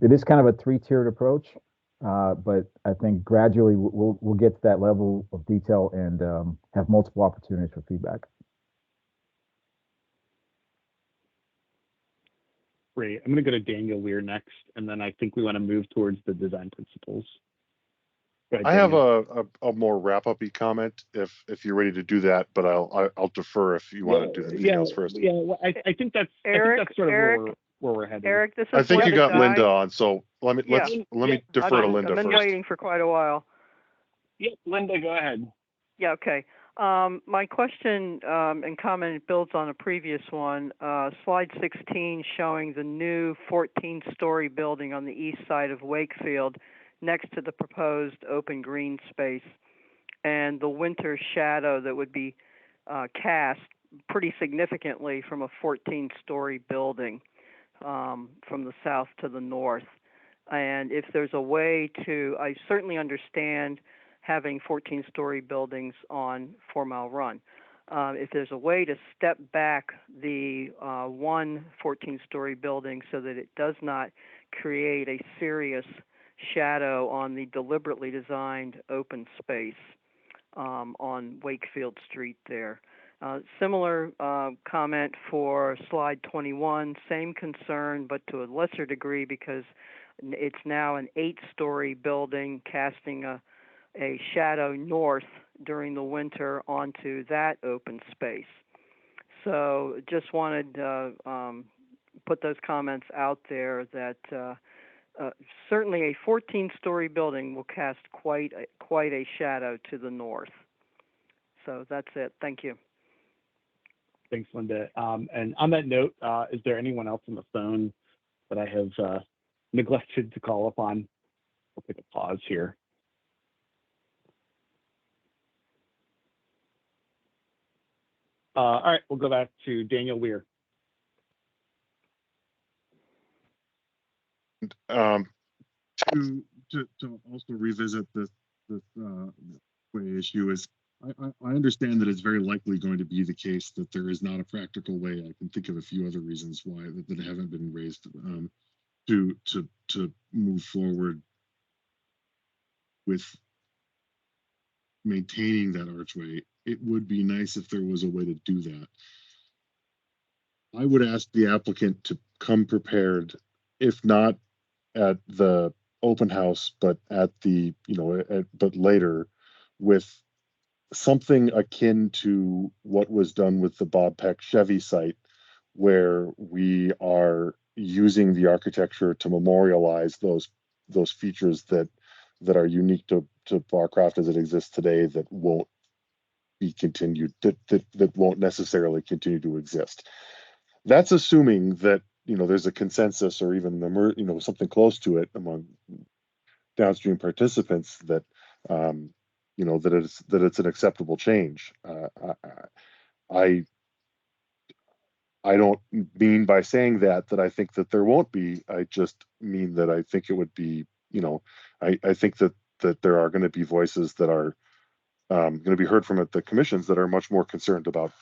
it is kind of a three-tiered approach, but I think gradually we'll get to that level of detail and have multiple opportunities for feedback. Great. I'm going to go to Daniel Weir next, and then I think we want to move towards the design principles. Ahead, I have Daniel. a more wrap-up-y comment if you're ready to do that, but I'll defer if you want to do anything else first. Yeah, well, I think that's Eric, sort of Eric, where we're heading. Eric, this is I think you got Linda Linda Dye. on, so let me defer to Linda I've been first. waiting for quite a while. Yeah, Linda, go ahead. Yeah, okay. My question and comment builds on a previous one. Slide 16 showing the new 14-story building on the east side of Wakefield next to the proposed open green space, and the winter shadow that would be cast pretty significantly from a 14-story building from the south to the north. And if there's a way to, I certainly understand having 14-story buildings on 4 Mile Run. If there's a way to step back the one 14-story building so that it does not create a serious shadow on the deliberately designed open space on Wakefield Street there. Similar comment for slide 21, same concern, but to a lesser degree because it's now an 8-story building casting a shadow north during the winter onto that open space. So just wanted to put those comments out there that certainly a 14-story building will cast quite a shadow to the north. So that's it. Thank you. Thanks, Linda. And on that note, is there anyone else on the phone that I have neglected to call upon? We'll take a pause here. All right, we'll go back to Daniel Weir. To also revisit this issue is I understand that it's very likely going to be the case that there is not a practical way. I can think of a few other reasons why that haven't been raised to move forward with maintaining that archway. It would be nice if there was a way to do that. I would ask the applicant to come prepared, if not at the open house, but at the, but later, with something akin to what was done with the Bob Peck Chevy site, where we are using the architecture to memorialize those features that are unique to Barcroft as it exists today, that won't be continued, that won't necessarily continue to exist. That's assuming that there's a consensus, or even something close to it among downstream participants, that that it's an acceptable change. I don't mean by saying that I think that there won't be. I just mean that I think it would be, I think that there are going to be voices that are going to be heard from at the commissions that are much more concerned about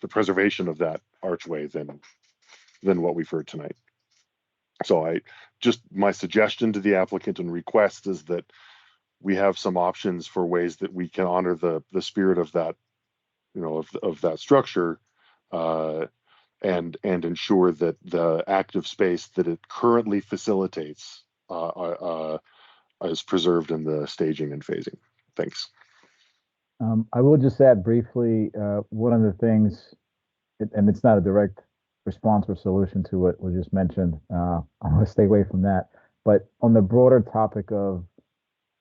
the preservation of that archway than what we've heard tonight. So my suggestion to the applicant and request is that we have some options for ways that we can honor the spirit of that, of that structure, and ensure that the active space that it currently facilitates is preserved in the staging and phasing. Thanks. I will just add briefly, one of the things, and it's not a direct response or solution to what was just mentioned. I want to stay away from that. But on the broader topic of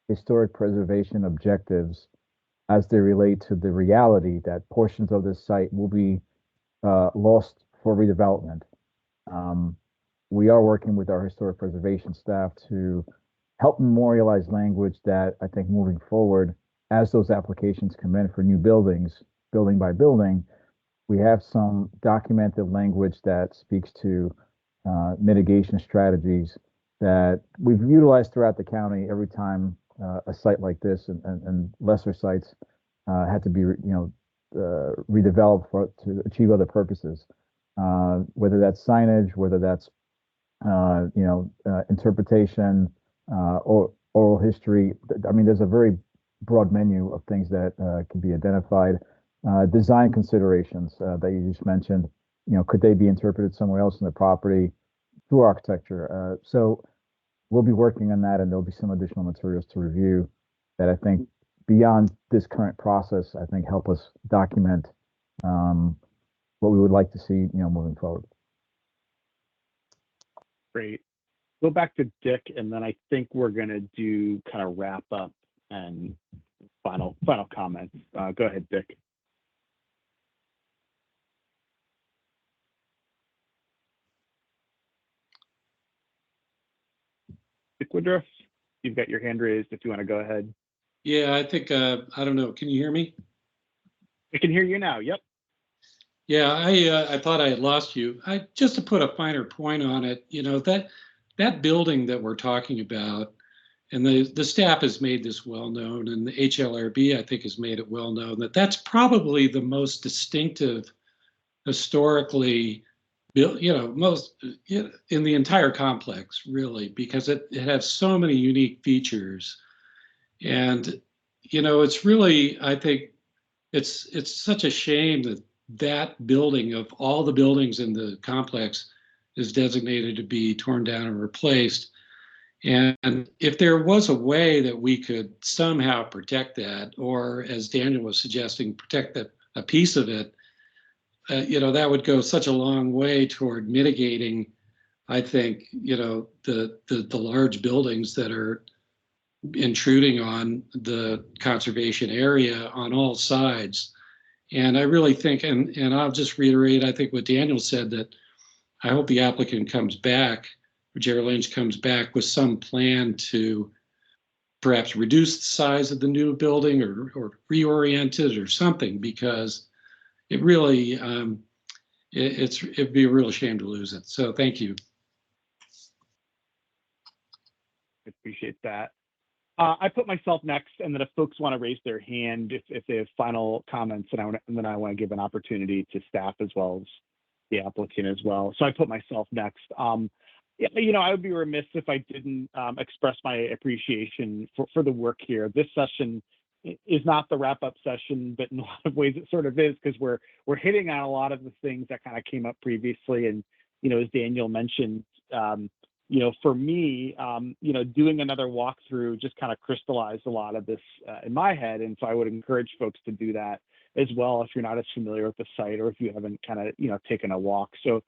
historic preservation objectives, as they relate to the reality that portions of this site will be lost for redevelopment, we are working with our historic preservation staff to help memorialize language that I think moving forward, as those applications come in for new buildings, building by building, we have some documented language that speaks to mitigation strategies that we've utilized throughout the county every time a site like this and lesser sites had to be redeveloped to achieve other purposes, whether that's signage, whether that's interpretation, or oral history. I mean, there's a very broad menu of things that can be identified. Design considerations that you just mentioned, could they be interpreted somewhere else in the property through architecture? So we'll be working on that, and there'll be some additional materials to review that I think, beyond this current process, I think help us document what we would like to see, moving forward. Great. Go back to Dick, and then I think we're going to do kind of wrap up and final comments. Go ahead, Dick. Dick Woodruff, you've got your hand raised if you want to go ahead. Yeah, I think, I don't know. Can you hear me? I can hear you now. Yep. Yeah, I thought I had lost you. Just to put a finer point on it, that building that we're talking about, and the staff has made this well known, and the HLRB, I think, has made it well known that that's probably the most distinctive historically built, most in the entire complex, really, because it has so many unique features. And, it's really, I think it's such a shame that building, of all the buildings in the complex, is designated to be torn down and replaced. And if there was a way that we could somehow protect that, or as Daniel was suggesting, protect a piece of it, that would go such a long way toward mitigating, I think, the large buildings that are intruding on the conservation area on all sides. And I really think, and I'll just reiterate, I think what Daniel said, that I hope the applicant comes back, or Jerry Lynch comes back with some plan to perhaps reduce the size of the new building, or reorient it or something, because it really, it'd be a real shame to lose it. So thank you. I appreciate that. I put myself next, and then if folks want to raise their hand, if they have final comments, and then I want to give an opportunity to staff as well as the applicant as well. So I put myself next. Yeah, I would be remiss if I didn't express my appreciation for the work here. This session is not the wrap-up session, but in a lot of ways it sort of is, because we're hitting on a lot of the things that kind of came up previously. And as Daniel mentioned, for me, doing another walkthrough just kind of crystallized a lot of this in my head. And so I would encourage folks to do that as well if you're not as familiar with the site or if you haven't kind of, taken a walk. So,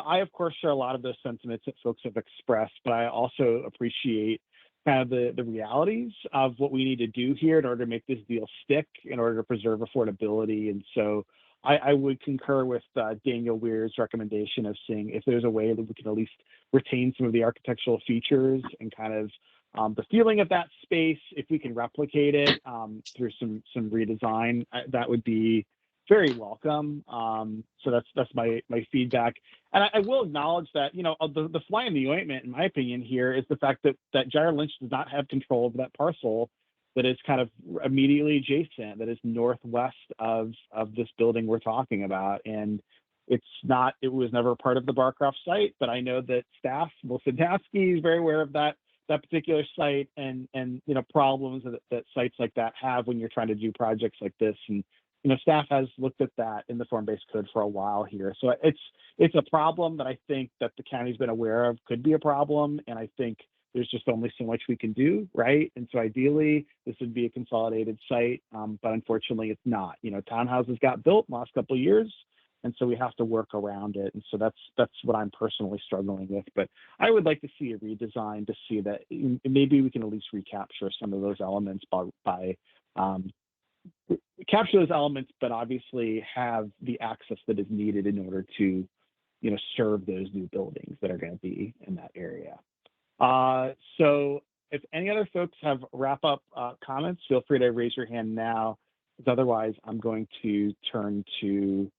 I, of course, share a lot of those sentiments that folks have expressed, but I also appreciate kind of the realities of what we need to do here in order to make this deal stick, in order to preserve affordability. And so I would concur with Daniel Weir's recommendation of seeing if there's a way that we can at least retain some of the architectural features and kind of the feeling of that space. If we can replicate it through some redesign, that would be very welcome. So that's my feedback. And I will acknowledge that, the fly in the ointment, in my opinion, here is the fact that Gyre Lynch does not have control of that parcel that is kind of immediately adjacent, that is northwest of this building we're talking about. And it was never part of the Barcroft site, but I know that staff, Melissa Datsky, is very aware of that particular site and problems that sites like that have when you're trying to do projects like this. And staff has looked at that in the form-based code for a while here. So it's a problem that I think that the county's been aware of could be a problem. And I think there's just only so much we can do, right? And so ideally, this would be a consolidated site, but unfortunately it's not. Townhouses got built in the last couple of years, and so we have to work around it. And so that's what I'm personally struggling with. But I would like to see a redesign to see that maybe we can at least recapture some of those elements by capture those elements, but obviously have the access that is needed in order to, serve those new buildings that are going to be in that area. So if any other folks have wrap-up comments, feel free to raise your hand now, because otherwise I'm going to turn to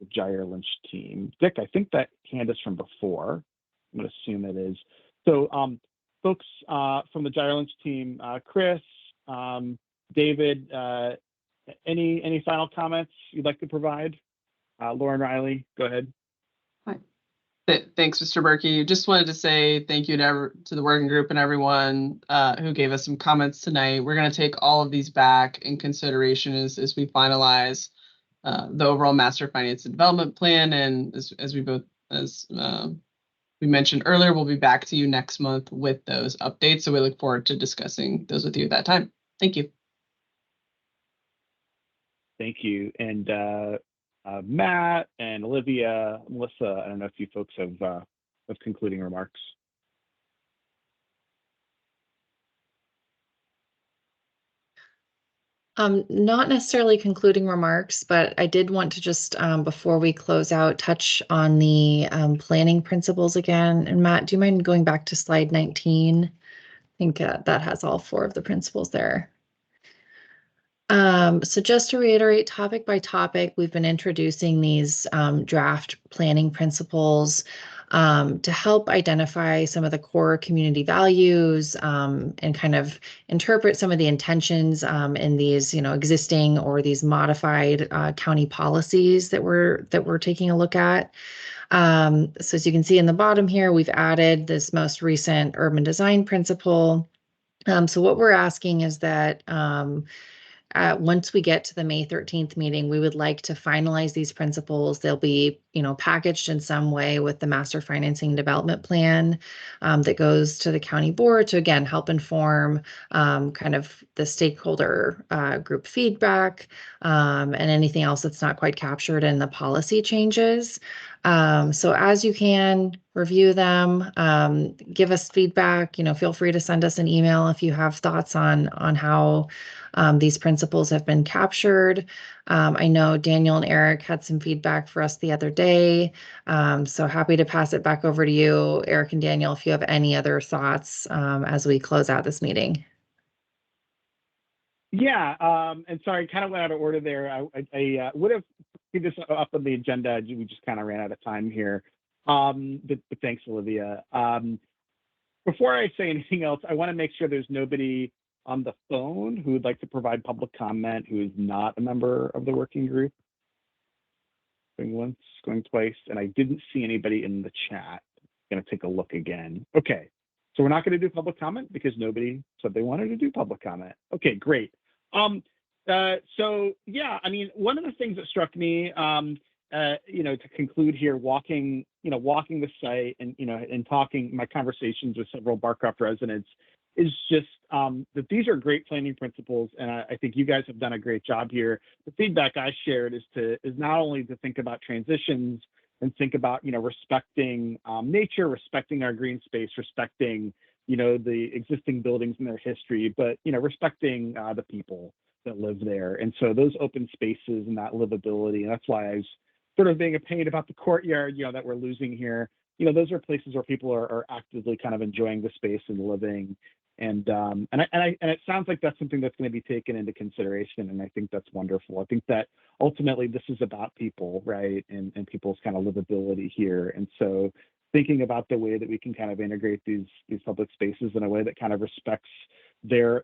the Gyre Lynch team. Dick, I think that hand is from before. I'm going to assume it is. So folks from the Gyre Lynch team, Chris, David, any final comments you'd like to provide? Lauren Riley, go ahead. Thanks, Mr. Berkey. Just wanted to say thank you to the working group and everyone who gave us some comments tonight. We're going to take all of these back in consideration as we finalize the overall master finance and development plan. And as we mentioned earlier, we'll be back to you next month with those updates. So we look forward to discussing those with you at that time. Thank you. Thank you. And Matt and Olivia, Melissa, I don't know if you folks have concluding remarks. Not necessarily concluding remarks, but I did want to just, before we close out, touch on the planning principles again. And Matt, do you mind going back to slide 19? I think that has all 4 of the principles there. So just to reiterate, topic by topic, we've been introducing these draft planning principles to help identify some of the core community values and kind of interpret some of the intentions in these, existing or these modified county policies that we're taking a look at. So as you can see in the bottom here, we've added this most recent urban design principle. So what we're asking is that once we get to the May 13th meeting, we would like to finalize these principles. They'll be, packaged in some way with the master financing development plan that goes to the county board to, again, help inform kind of the stakeholder group feedback and anything else that's not quite captured in the policy changes. So as you can review them, give us feedback, feel free to send us an email if you have thoughts on how these principles have been captured. I know Daniel and Eric had some feedback for us the other day, so happy to pass it back over to you, Eric and Daniel, if you have any other thoughts as we close out this meeting. Yeah, and sorry, kind of went out of order there. I would have put this up on the agenda. We just kind of ran out of time here. But thanks, Olivia. Before I say anything else, I want to make sure there's nobody on the phone who would like to provide public comment who is not a member of the working group? Going once, going twice, and I didn't see anybody in the chat. I'm gonna take a look again. Okay, so we're not gonna do public comment because nobody said they wanted to do public comment. Okay, great. So yeah, I mean, one of the things that struck me, you know, to conclude here, walking the site and, you know, and talking my conversations with several Barcroft residents is just that these are great planning principles. And I think you guys have done a great job here. The feedback I shared is not only to think about transitions and think about, you know, respecting nature, respecting our green space, respecting, you know, the existing buildings and their history, but, you know, respecting the people that live there. And so those open spaces and that livability, and that's why I was sort of being a pain about the courtyard, you know, that we're losing here. You know, those are places where people are actively kind of enjoying the space and living. And it sounds like that's something that's going to be taken into consideration. And I think that's wonderful. I think that ultimately this is about people, right? And people's kind of livability here. And so thinking about the way that we can kind of integrate these public spaces in a way that kind of respects their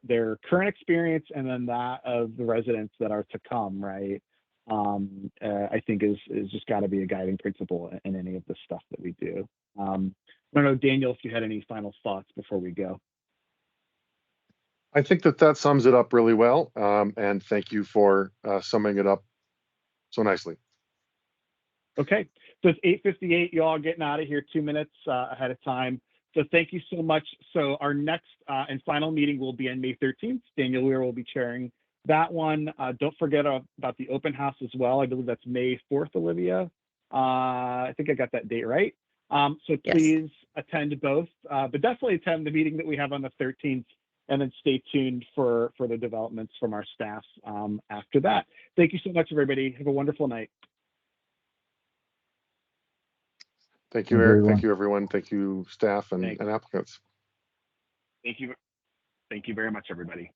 current experience and then that of the residents that are to come, right? I think is just got to be a guiding principle in any of the stuff that we do. I don't know, Daniel, if you had any final thoughts before we go. I think that sums it up really well. And thank you for summing it up so nicely. Okay, so it's 8:58. You all getting out of here 2 minutes ahead of time. So thank you so much. So our next and final meeting will be on May 13th. Daniel Weir will be chairing that one. Don't forget about the open house as well. I believe that's May 4th, Olivia. I think I got that date right. So please attend both, but definitely attend the meeting that we have on the 13th, and then stay tuned for the developments from our staff after that. Thank you so much, everybody. Have a wonderful night. Thank you, Eric. Thank you, everyone. Thank you, staff and applicants. Thank you. Thank you very much, everybody.